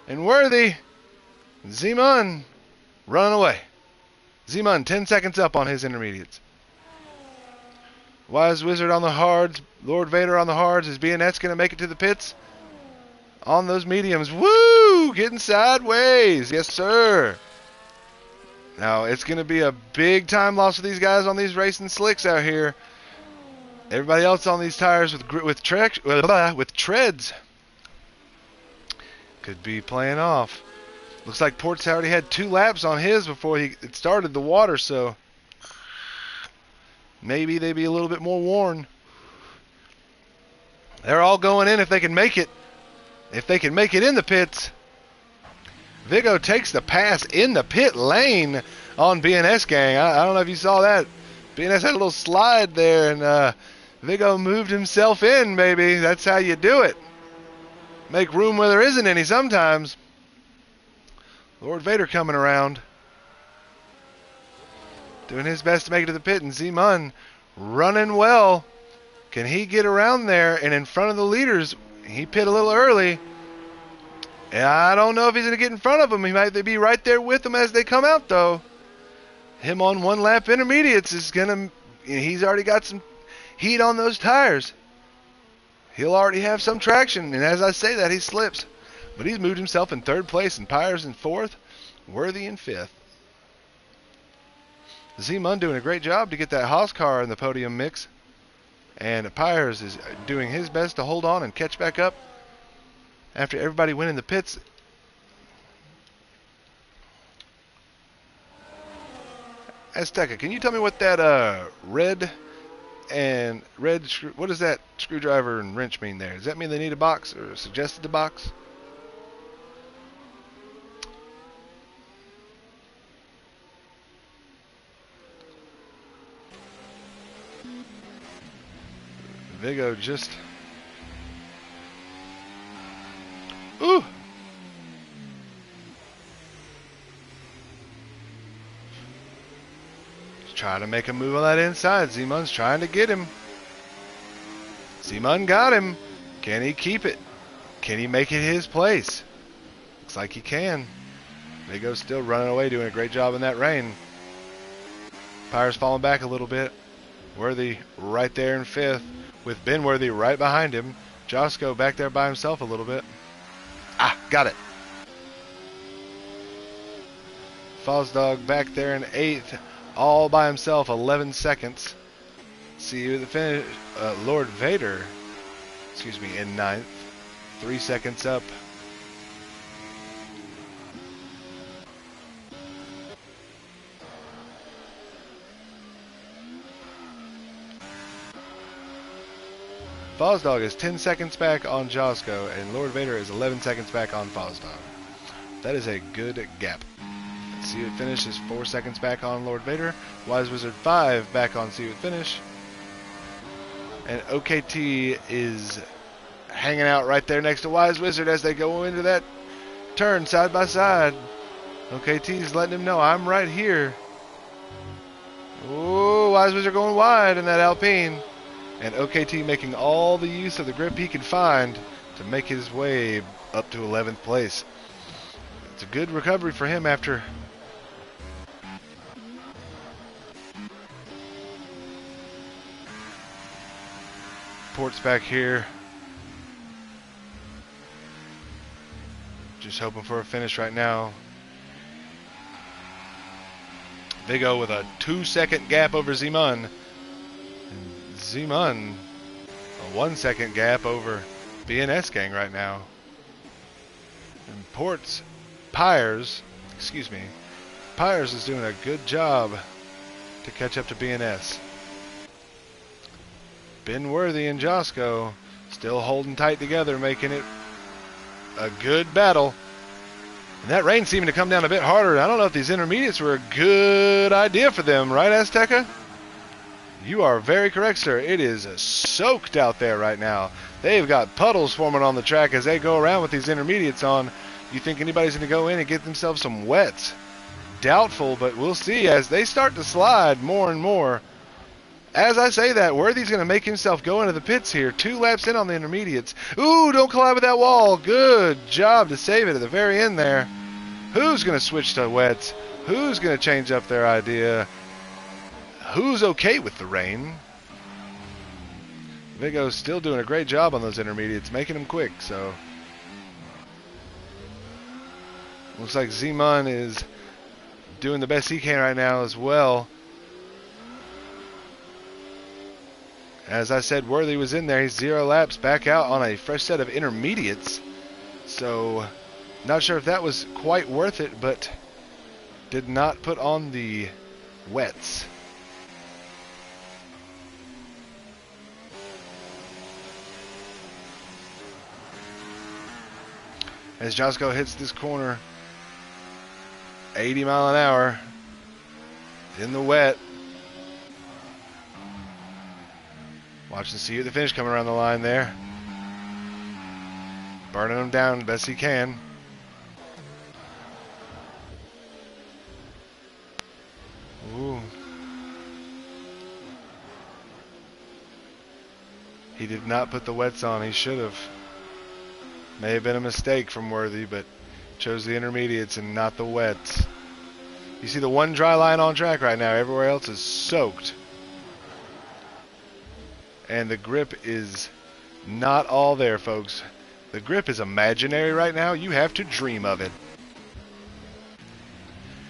and Worthy. Zeman running away. Zeman 10 seconds up on his intermediates. Wise Wizard on the hards. Lord Vader on the hards. Is BNS going to make it to the pits? On those mediums. Woo! Getting sideways. Yes, sir. Now, it's going to be a big time loss for these guys on these racing slicks out here. Everybody else on these tires with treads could be playing off. Looks like Port's already had 2 laps on his before it started the water, so maybe they'd be a little bit more worn. They're all going in if they can make it. If they can make it in the pits. Vigo takes the pass in the pit lane on BNS gang. I don't know if you saw that. BNS had a little slide there, and Vigo moved himself in, baby. That's how you do it. Make room where there isn't any sometimes. Lord Vader coming around. Doing his best to make it to the pit, and Zeman running well. Can he get around there and in front of the leaders? He pit a little early. And I don't know if he's going to get in front of them. He might be right there with them as they come out, though. Him on 1 lap intermediates is going to... He's already got some heat on those tires. He'll already have some traction. And as I say that, he slips. But he's moved himself in 3rd place, and Pyres in 4th. Worthy in 5th. Zeman doing a great job to get that Haas car in the podium mix. And Pyres is doing his best to hold on and catch back up after everybody went in the pits. Azteca, can you tell me what that red, what does that screwdriver and wrench mean there? Does that mean they need a box or suggested a box? Vigo just... Ooh! He's trying to make a move on that inside. Zeman's trying to get him. Zeman got him. Can he keep it? Can he make it his place? Looks like he can. Vigo's still running away, doing a great job in that rain. Pyre's falling back a little bit. Worthy right there in 5th, with Ben Worthy right behind him. Josco back there by himself a little bit. Got it. Fosdog back there in 8th, all by himself, 11 seconds. See you at the finish. Lord Vader, in 9th, 3 seconds up. Fosdog is 10 seconds back on Josco, and Lord Vader is 11 seconds back on Fosdog. That is a good gap. See you at finish is 4 seconds back on Lord Vader. Wise Wizard 5 back on See you at finish. And OKT is hanging out right there next to Wise Wizard as they go into that turn side by side. OKT's letting him know, I'm right here. Ooh, Wise Wizard going wide in that Alpine. And OKT making all the use of the grip he could find to make his way up to 11th place. It's a good recovery for him after Port's back here. Just hoping for a finish right now. Vigo with a 2-second gap over Zeman. And Zeman a 1-second gap over BNS Gang right now. And Pyres is doing a good job to catch up to BNS. Ben Worthy and Josco still holding tight together, making it a good battle. And that rain seeming to come down a bit harder. I don't know if these intermediates were a good idea for them, right, Azteca? You are very correct, sir. It is soaked out there right now. They've got puddles forming on the track as they go around with these intermediates on. You think anybody's going to go in and get themselves some wets? Doubtful, but we'll see as they start to slide more and more. As I say that, Worthy's going to make himself go into the pits here. 2 laps in on the intermediates. Ooh, don't collide with that wall. Good job to save it at the very end there. Who's going to switch to wets? Who's going to change up their idea? Who's okay with the rain? Vigo's still doing a great job on those intermediates, making them quick, so. Looks like Zeman is doing the best he can right now as well. As I said, Worthy was in there. He's 0 laps back out on a fresh set of intermediates. So, not sure if that was quite worth it, but did not put on the wets. As Josco hits this corner, 80 mile an hour in the wet. Watching See you at the finish coming around the line there. Burning him down the best he can. Ooh. He did not put the wets on. He should have. May have been a mistake from Worthy, but chose the intermediates and not the wets. You see the one dry line on track right now. Everywhere else is soaked. And the grip is not all there, folks. The grip is imaginary right now. You have to dream of it.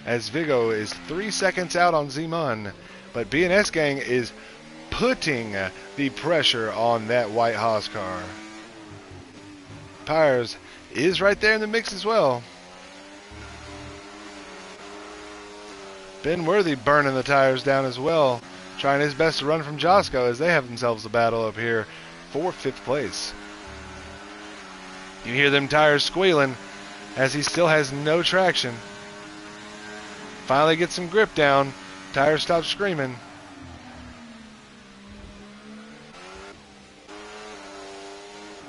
As Vigo is 3 seconds out on Zeman, but BNS Gang is putting the pressure on that white Haas car. Pyres is right there in the mix as well. Ben Worthy burning the tires down as well, trying his best to run from Josco as they have themselves a battle up here for 5th place. You hear them tires squealing as he still has no traction. Finally gets some grip down. Tires stop screaming.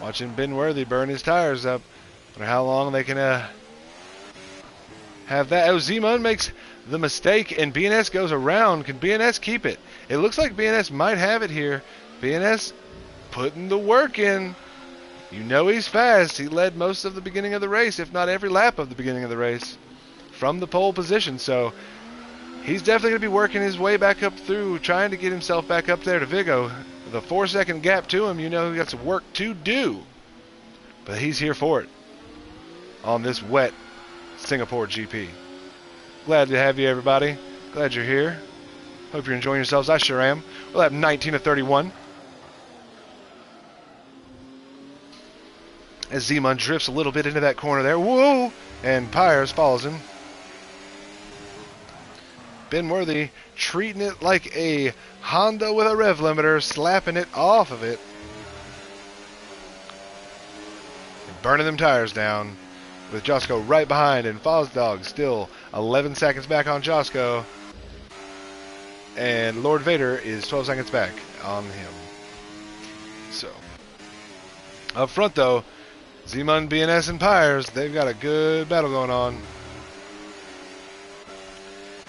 Watching Ben Worthy burn his tires up. Wonder how long they can have that. Oh, Zeman makes the mistake and BNS goes around. Can BNS keep it? It looks like BNS might have it here. BNS putting the work in. You know he's fast. He led most of the beginning of the race, if not every lap of the beginning of the race, from the pole position. So He's definitely going to be working his way back up through, trying to get himself back up there to Vigo. The 4-second gap to him, you know he got some work to do. But he's here for it on this wet Singapore GP. Glad to have you, everybody. Glad you're here. Hope you're enjoying yourselves. I sure am. We'll have 19 of 31. As Zeman drifts a little bit into that corner there. Whoa! And Pyers follows him. Ben Worthy treating it like a Honda with a rev limiter, slapping it off of it. And burning them tires down with Josko right behind, and Fosdog still 11 seconds back on Josko. And Lord Vader is 12 seconds back on him. So, up front though, Zeman, BNS, and Pyers, they've got a good battle going on.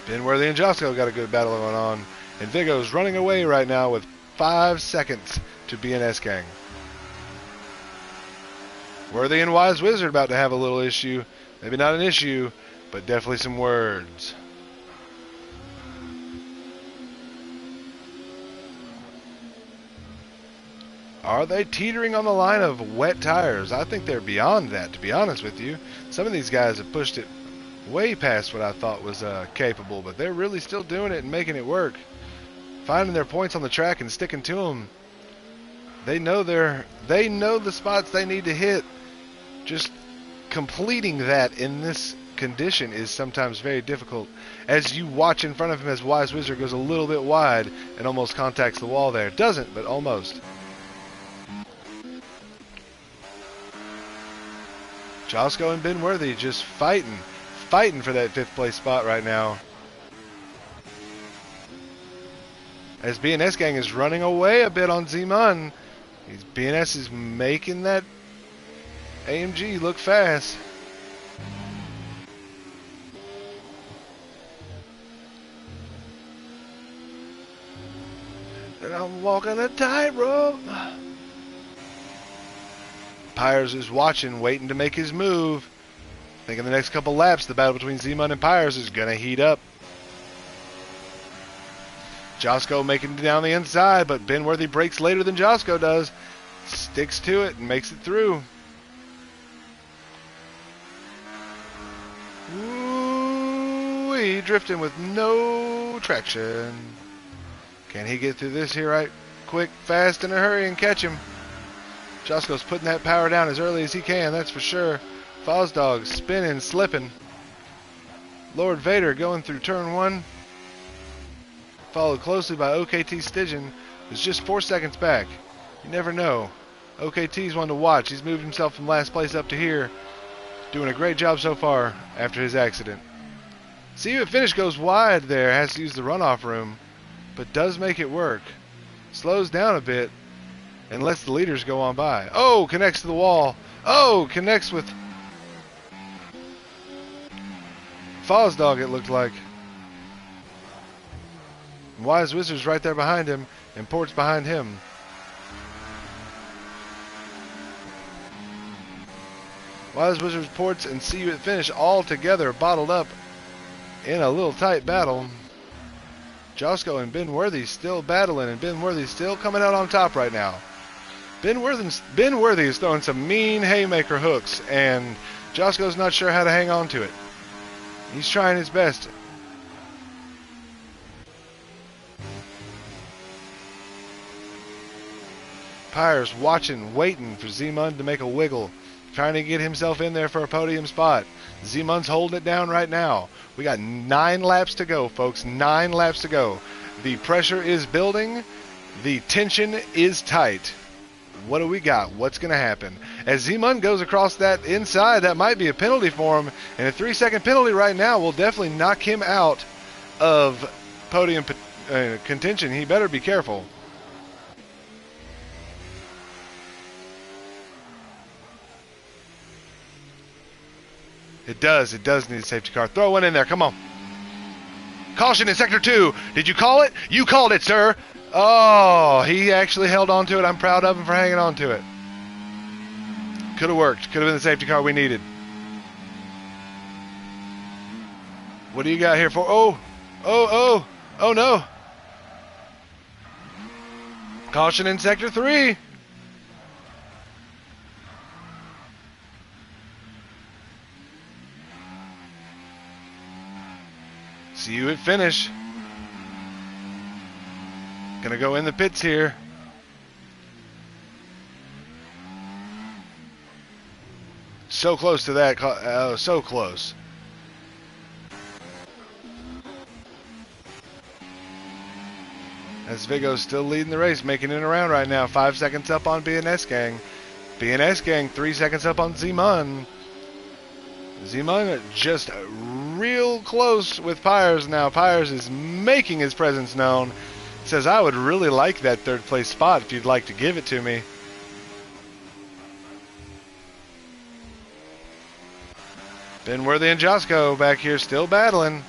Benworthy and Josko got a good battle going on. And Vigo's running away right now with 5 seconds to BNS Gang. Worthy and Wise Wizard about to have a little issue. Maybe not an issue, but definitely some words. Are they teetering on the line of wet tires? I think they're beyond that, to be honest with you. Some of these guys have pushed it way past what I thought was capable, but they're really still doing it and making it work. Finding their points on the track and sticking to them. They know the spots they need to hit. Just completing that in this condition is sometimes very difficult. As you watch in front of him as Wise Wizard goes a little bit wide and almost contacts the wall there. Doesn't, but almost. Josko and Benworthy just fighting for that 5th place spot right now. As BNS Gang is running away a bit on Zeman. BNS is making that AMG look fast. And I'm walking a tightrope. Pyers is watching, waiting to make his move. I think in the next couple laps, the battle between Zeman and Pyers is going to heat up. Josko making it down the inside, but Benworthy breaks later than Josko does. Sticks to it and makes it through. Ooh, drifting with no traction. Can he get through this here right quick, fast, in a hurry and catch him? Josko's putting that power down as early as he can, that's for sure. Fosdog spinning, slipping. Lord Vader going through turn 1. Followed closely by OKT Stygian, who's just 4 seconds back. You never know. OKT's one to watch. He's moved himself from last place up to here. Doing a great job so far after his accident. See if finish goes wide there. Has to use the runoff room. But does make it work. Slows down a bit. And lets the leaders go on by. Oh, connects to the wall. Oh, connects with Fosdog, it looked like. Wise Wizard's right there behind him, and Port's behind him. Wise Wizard's, Ports, and See You at Finish all together, bottled up in a little tight battle. Josko and Benworthy still battling, and Benworthy still coming out on top right now. Benworthy is throwing some mean haymaker hooks, and Josko's not sure how to hang on to it. He's trying his best. Pyers watching, waiting for Zeman to make a wiggle, trying to get himself in there for a podium spot. Zeman's holding it down right now. We got 9 laps to go, folks. 9 laps to go. The pressure is building. The tension is tight. What do we got? What's going to happen? As Zeman goes across that inside, that might be a penalty for him. And a 3-second penalty right now will definitely knock him out of podium contention. He better be careful. It does need a safety car. Throw one in there. Come on. Caution in Sector 2. Did you call it? You called it, sir. Oh, he actually held on to it. I'm proud of him for hanging on to it. Could have worked. Could have been the safety car we needed. What do you got here for? Oh no. Caution in Sector 3. See you at finish. Gonna go in the pits here. So close to that. So close. As Vigo's still leading the race, making it around right now. 5 seconds up on BNS Gang. BNS Gang 3 seconds up on Z-Mun. Z-Mun just real close with Pyres now. Pyres is making his presence known. Says, I would really like that third place spot if you'd like to give it to me. Benworthy and Josco back here still battling.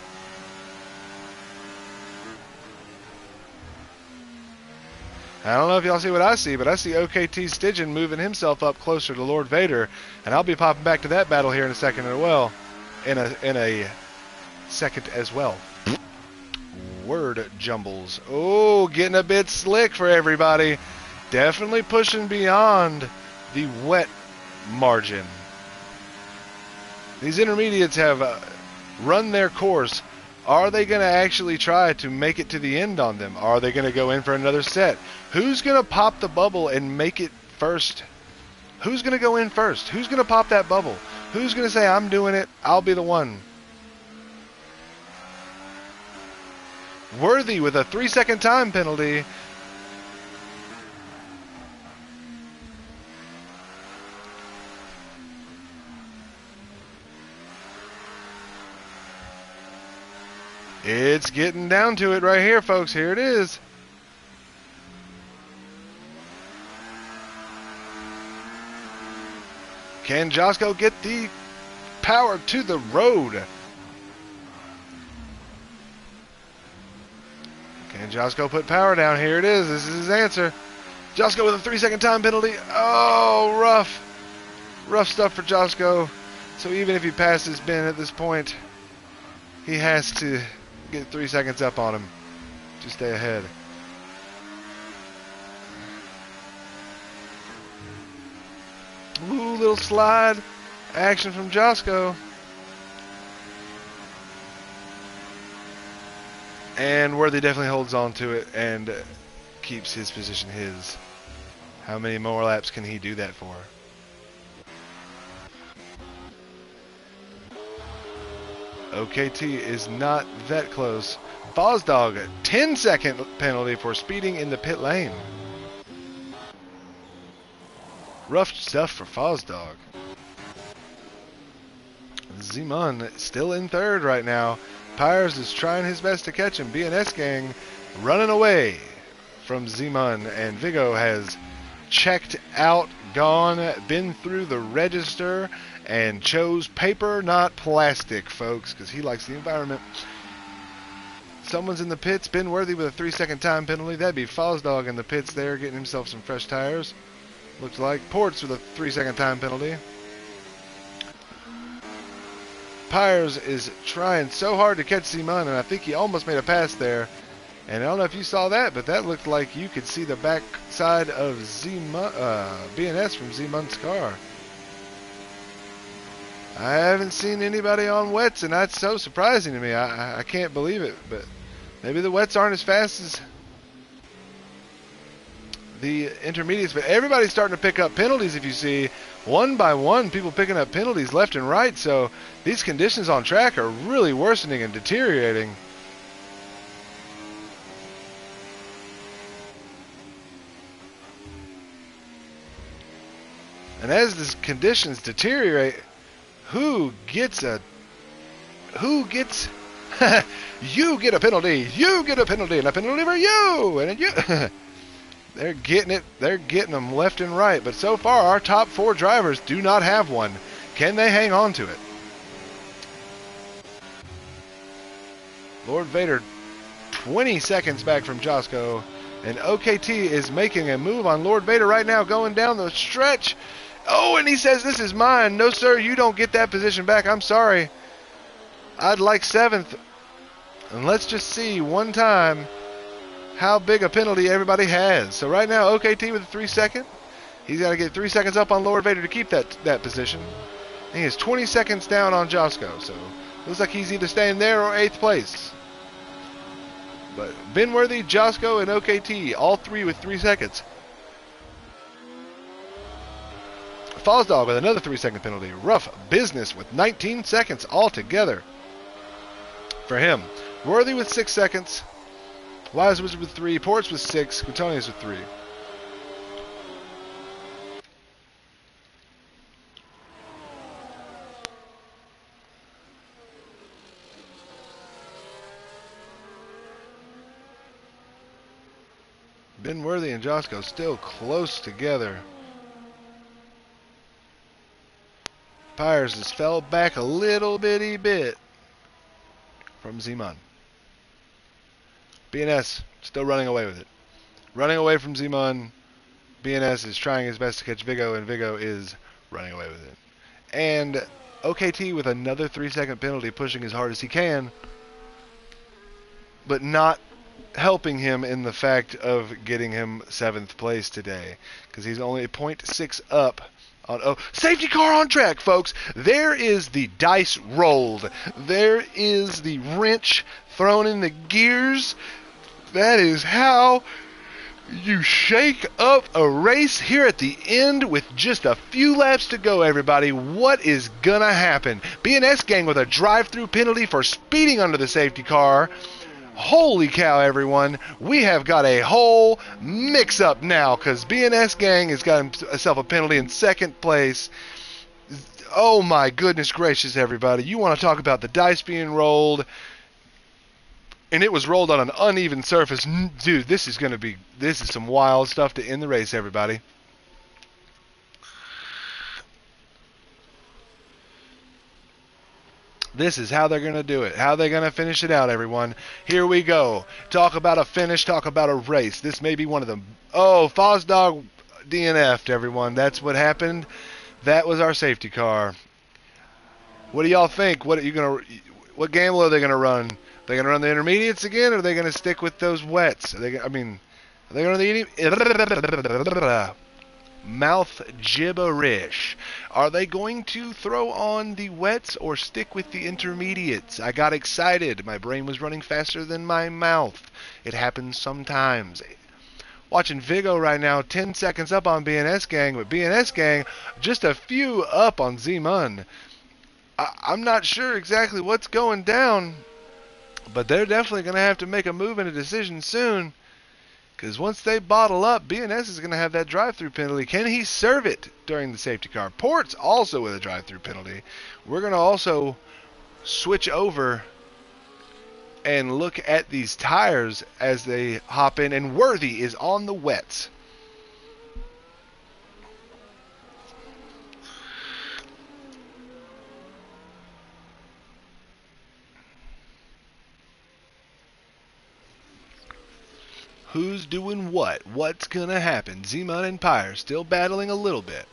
I don't know if y'all see what I see, but I see OKT Stygian moving himself up closer to Lord Vader, and I'll be popping back to that battle here in a second as well. In a second as well. Word jumbles. Oh, getting a bit slick for everybody. Definitely pushing beyond the wet margin. These intermediates have run their course. Are they going to actually try to make it to the end on them? Are they going to go in for another set? Who's going to pop the bubble and make it first? Who's going to go in first? Who's going to pop that bubble? Who's going to say, I'm doing it, I'll be the one? Worthy with a 3-second time penalty. It's getting down to it right here, folks. Here it is. Can Josco get the power to the road? Can Josco put power down? Here it is. This is his answer. Josco with a 3-second time penalty. Oh, rough. Rough stuff for Josco. So even if he passes Ben at this point, he has to get 3 seconds up on him to stay ahead. Ooh, little slide action from Josco. And Worthy definitely holds on to it and keeps his position his. How many more laps can he do that for? OKT is not that close. Fosdog, 10-second penalty for speeding in the pit lane. Rough stuff for Fosdog. Z-Mun still in third right now. Pyres is trying his best to catch him. BNS Gang running away from Z-Mun, and Vigo has checked out, gone, been through the register, and chose paper, not plastic, folks, because he likes the environment. Someone's in the pits. Benworthy with a 3-second time penalty. That'd be Fosdog in the pits there, getting himself some fresh tires. Looks like Ports with a 3-second time penalty. Pyres is trying so hard to catch Z-Mun, and I think he almost made a pass there. And I don't know if you saw that, but that looked like you could see the back side of BNS from Z-Mun's car. I haven't seen anybody on wets, and that's so surprising to me. I can't believe it, but maybe the wets aren't as fast as the intermediates, but everybody's starting to pick up penalties. If you see, one by one, people picking up penalties left and right, so these conditions on track are really worsening and deteriorating. And as these conditions deteriorate, you get a penalty, and a penalty for you, and you. They're getting it. They're getting them left and right. But so far, our top 4 drivers do not have one. Can they hang on to it? Lord Vader, 20 seconds back from Josco. And OKT is making a move on Lord Vader right now, going down the stretch. Oh, and he says, this is mine. No, sir, you don't get that position back. I'm sorry. I'd like 7th. And let's just see one time how big a penalty everybody has. So right now, OKT with a 3 second. He's got to get 3 seconds up on Lord Vader to keep that position. And he is 20 seconds down on Josco. So looks like he's either staying there or 8th place. But Benworthy, Josco, and OKT, all three with 3 seconds. Fosdog with another 3 second penalty. Rough business with 19 seconds altogether for him. Worthy with 6 seconds. Wise Wizard with 3. Ports with 6. Quintonius with 3. Benworthy and Josco still close together. Pyres has fell back a little bitty bit from Zeman. BNS still running away with it. Running away from Zeman. BNS is trying his best to catch Vigo, and Vigo is running away with it. And OKT with another 3 second penalty, pushing as hard as he can, but not helping him in the fact of getting him 7th place today, because he's only 0.6 up on safety car on track, folks. There is the dice rolled. There is the wrench thrown in the gears. That is how you shake up a race here at the end with just a few laps to go, everybody. What is gonna happen? BNS gang with a drive-through penalty for speeding under the safety car. Holy cow, everyone. We have got a whole mix-up now, because BNS gang has got himself a penalty in 2nd place. Oh my goodness gracious, everybody. You want to talk about the dice being rolled, and it was rolled on an uneven surface. Dude, this is some wild stuff to end the race, everybody. This is how they're going to do it. How they're going to finish it out, everyone. Here we go. Talk about a finish. Talk about a race. This may be one of them. Oh, Fosdog DNF'd, everyone. That's what happened. That was our safety car. What do y'all think? What gamble are they going to run? Are they going to run the intermediates again, or are they going to stick with those wets? Are they going to run the mouth gibberish? Are they going to throw on the wets or stick with the intermediates? I got excited. My brain was running faster than my mouth. It happens sometimes. Watching Vigo right now, 10 seconds up on BNS gang, but BNS gang just a few up on Z-Mun. I'm not sure exactly what's going down, but they're definitely going to have to make a move and a decision soon. Because once they bottle up, BNS is going to have that drive-through penalty. Can he serve it during the safety car? Port's also with a drive-through penalty. We're going to also switch over and look at these tires as they hop in. And Worthy is on the wets. Who's doing what? What's going to happen? Z-Mun and Pyre still battling a little bit.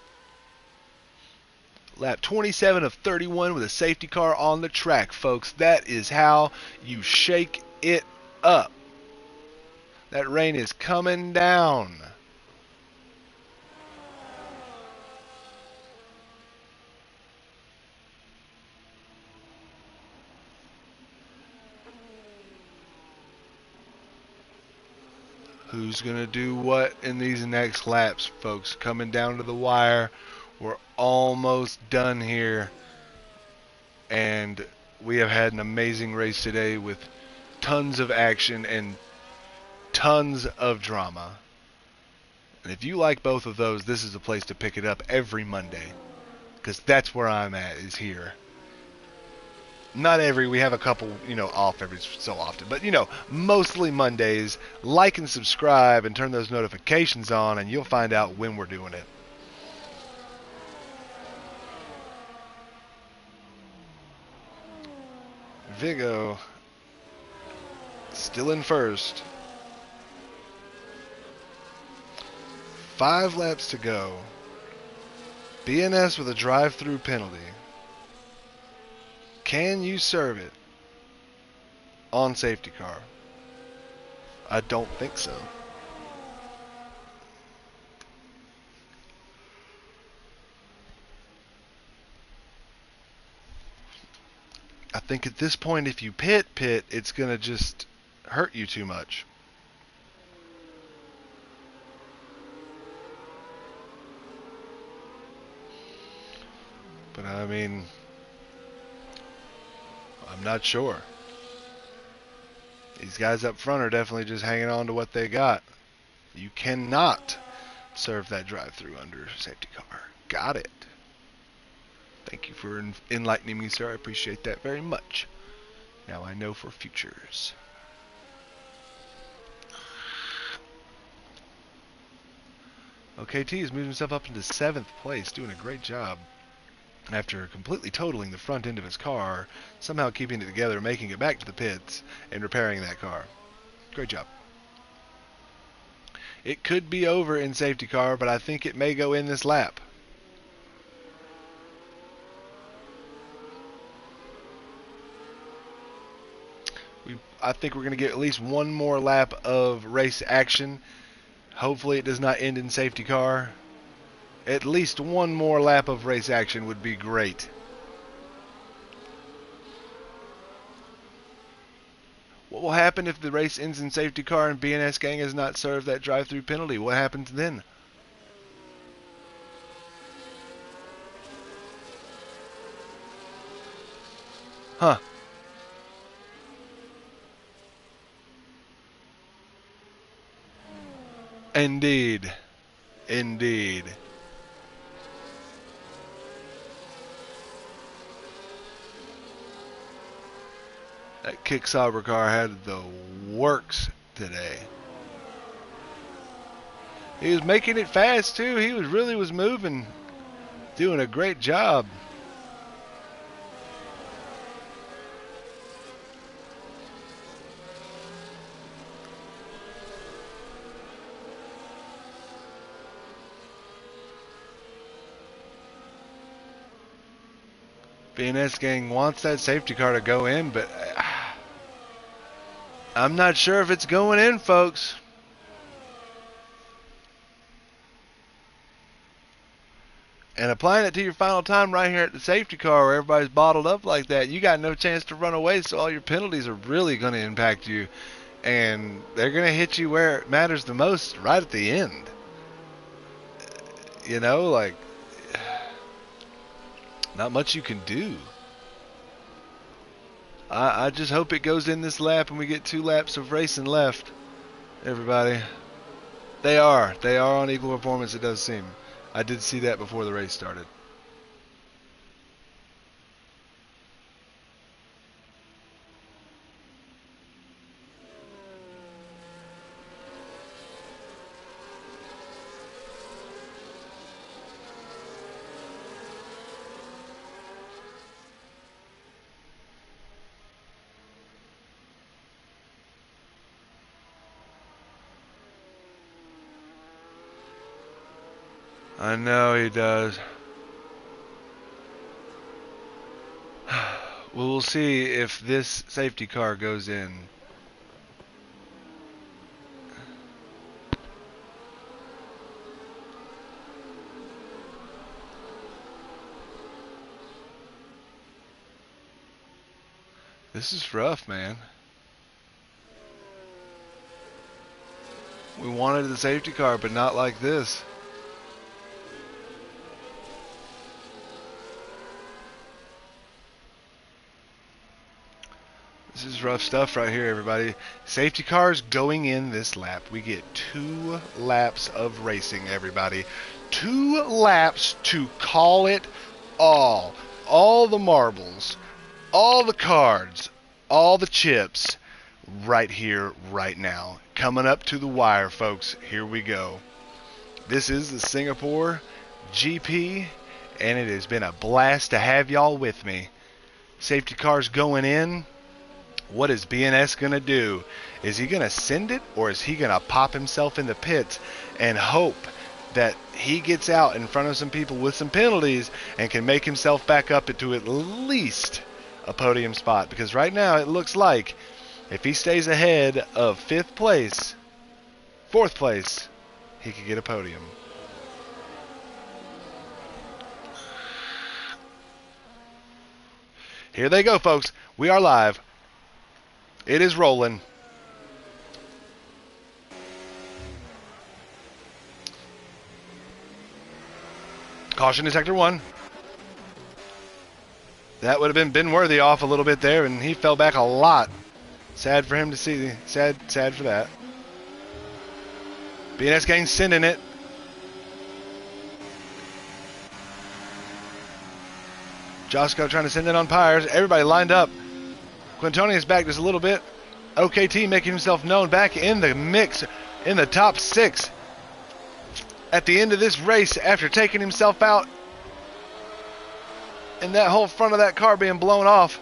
Lap 27 of 31 with a safety car on the track, folks. That is how you shake it up. That rain is coming down. Who's going to do what in these next laps, folks? Coming down to the wire. We're almost done here. And we have had an amazing race today with tons of action and tons of drama. And if you like both of those, this is the place to pick it up every Monday. Because that's where I'm at, is here. Not every, we have a couple, off every so often. But, mostly Mondays. Like and subscribe and turn those notifications on, and you'll find out when we're doing it. Vigo still in first. 5 laps to go. BNS with a drive-through penalty. Can you serve it on safety car? I don't think so. I think at this point, if you pit, it's going to just hurt you too much. But I mean, I'm not sure. These guys up front are definitely just hanging on to what they got. You cannot serve that drive-through under safety car. Got it. Thank you for enlightening me, sir. I appreciate that very much. Now I know for futures. OKT has moved himself up into 7th place, doing a great job. After completely totaling the front end of his car, somehow keeping it together, making it back to the pits, and repairing that car. Great job. It could be over in safety car, but I think it may go in this lap. I think we're going to get at least one more lap of race action. Hopefully it does not end in safety car. At least one more lap of race action would be great. What will happen if the race ends in safety car and BNS Gang has not served that drive-through penalty? What happens then? Huh. Indeed. Indeed. That kick Sauber car had the works today. He was making it fast too. He really was moving, doing a great job. BNS Gang wants that safety car to go in, but I'm not sure if it's going in, folks. And applying it to your final time right here at the safety car where everybody's bottled up like that, you got no chance to run away, so all your penalties are really going to impact you. And they're going to hit you where it matters the most, right at the end. You know, like, not much you can do. I just hope it goes in this lap and we get 2 laps of racing left, everybody. They are on equal performance, it does seem. I did see that before the race started. I know he does. We'll see if this safety car goes in. This is rough, man. We wanted the safety car, but not like this. This is rough stuff right here, everybody. Safety cars going in this lap. We get 2 laps of racing, everybody. 2 laps to call it all. All the marbles, all the cards, all the chips right here, right now. Coming up to the wire, folks. Here we go. This is the Singapore GP, and it has been a blast to have y'all with me. Safety cars going in. What is BNS going to do? Is he going to send it, or is he going to pop himself in the pits and hope that he gets out in front of some people with some penalties and can make himself back up to at least a podium spot? Because right now it looks like If he stays ahead of 4th place, he could get a podium. Here they go, folks. We are live. It is rolling. Caution in sector 1. That would have been worthy off a little bit there, and he fell back a lot. Sad for him to see. Sad for that. BNS gang sending it. Josco trying to send it on Pyres. Everybody lined up. Quintonius back just a little bit. OKT making himself known back in the mix in the top 6 at the end of this race after taking himself out and that whole front of that car being blown off.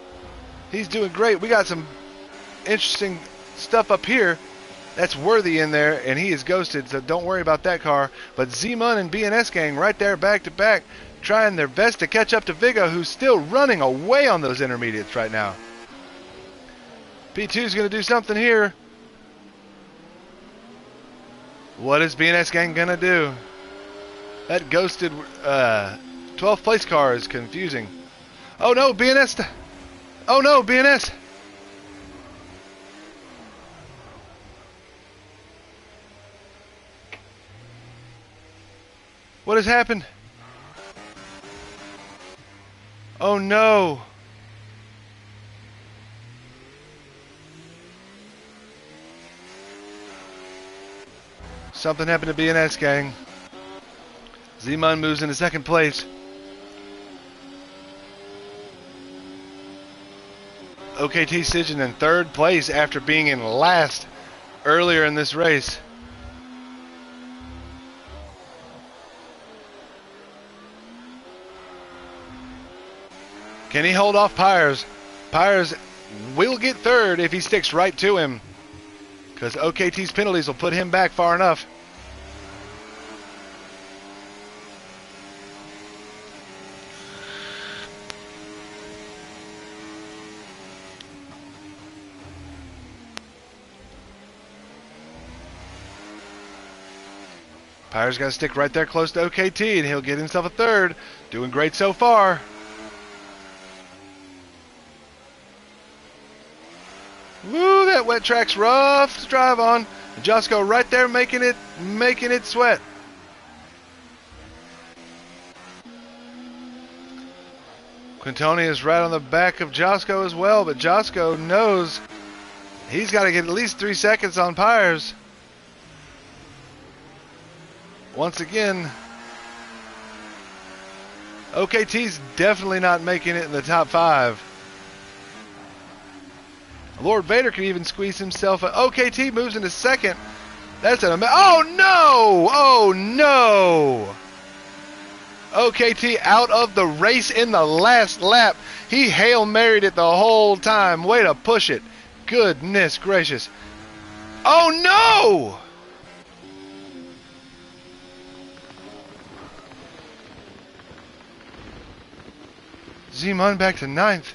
He's doing great. We got some interesting stuff up here that's worthy in there, and he is ghosted, so don't worry about that car. But Z-Mun and BNS gang right there back to back trying their best to catch up to Vigo, who's still running away on those intermediates right now. P2 is going to do something here. What is BNS gang going to do? That ghosted 12th place car is confusing. Oh no, BNS. Oh no, BNS. What has happened? Oh no. Something happened to BNS gang. Z-Mun moves into 2nd place. OKT Sigin in 3rd place after being in last earlier in this race. Can he hold off Pyres? Pyres will get 3rd if he sticks right to him, because OKT's penalties will put him back far enough. Pyre's got to stick right there close to OKT, and he'll get himself a 3rd. Doing great so far. Woo, that wet track's rough to drive on. Josco right there making it sweat. Quintoni is right on the back of Josco as well, but Josco knows he's got to get at least 3 seconds on Pyres. Once again, OKT's definitely not making it in the top 5. Lord Vader can even squeeze himself. OKT moves into 2nd. That's an oh no! Oh no! OKT out of the race in the last lap. He Hail Married it the whole time. Way to push it. Goodness gracious. Oh no! Z-Mun back to 9th.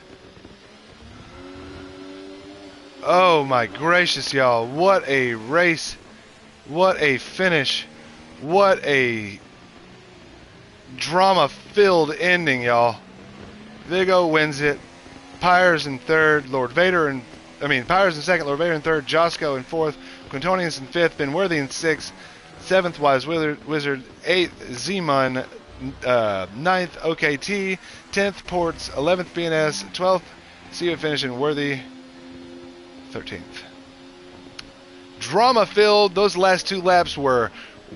Oh my gracious, y'all. What a race. What a finish. What a drama-filled ending, y'all. Vigo wins it. Pyres in 3rd. Pyres in 2nd. Lord Vader in 3rd. Josco in 4th. Quintonius in 5th. Benworthy in 6th. 7th, Wise Wizard. 8th, Z-Mun. 9th, OKT. 10th, Ports. 11th, BNS. 12th, see it finish in Worthy. 13th. Drama-filled. Those last 2 laps were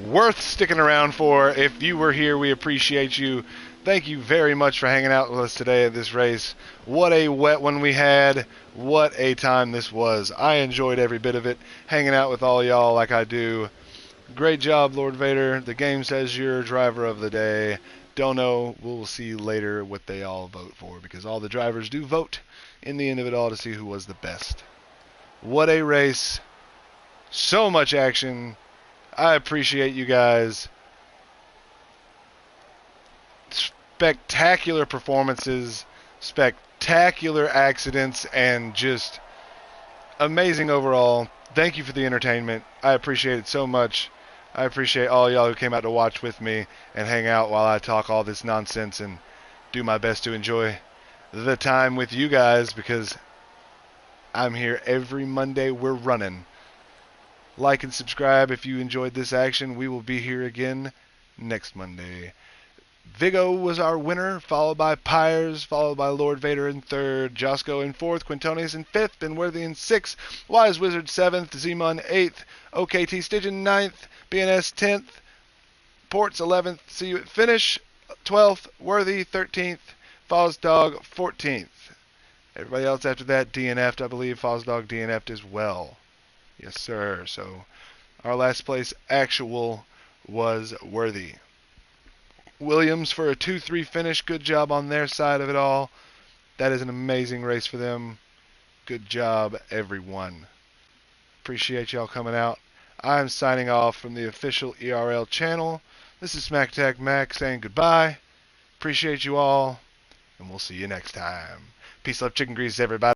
worth sticking around for. If you were here, we appreciate you. Thank you very much for hanging out with us today at this race. What a wet one we had. What a time this was. I enjoyed every bit of it, hanging out with all y'all like I do. Great job, Lord Vader. The game says you're driver of the day. Don't know. We'll see later what they all vote for, because all the drivers do vote in the end of it all to see who was the best. What a race. So much action. I appreciate you guys. Spectacular performances, spectacular accidents, and just amazing overall. Thank you for the entertainment. I appreciate it so much. I appreciate all y'all who came out to watch with me and hang out while I talk all this nonsense and do my best to enjoy the time with you guys, because I'm here every Monday. We're running. Like and subscribe if you enjoyed this action. We will be here again next Monday. Vigo was our winner, followed by Pyres, followed by Lord Vader in third, Josco in fourth, Quintonius in fifth, and Worthy in sixth, Wise Wizard seventh, Zeman eighth, OKT Stygian ninth, BNS 10th, Ports 11th, See You at Finish 12th, Worthy 13th, Fozdog 14th. Everybody else after that DNF'd, I believe. Fozdog DNF'd as well. Yes, sir. So our last place actual was Worthy. Williams for a 2-3 finish. Good job on their side of it all. That is an amazing race for them. Good job, everyone. Appreciate y'all coming out. I'm signing off from the official ERL channel. This is Smack Attack Mac saying goodbye. Appreciate you all, and we'll see you next time. Peace, love, chicken grease, everybody.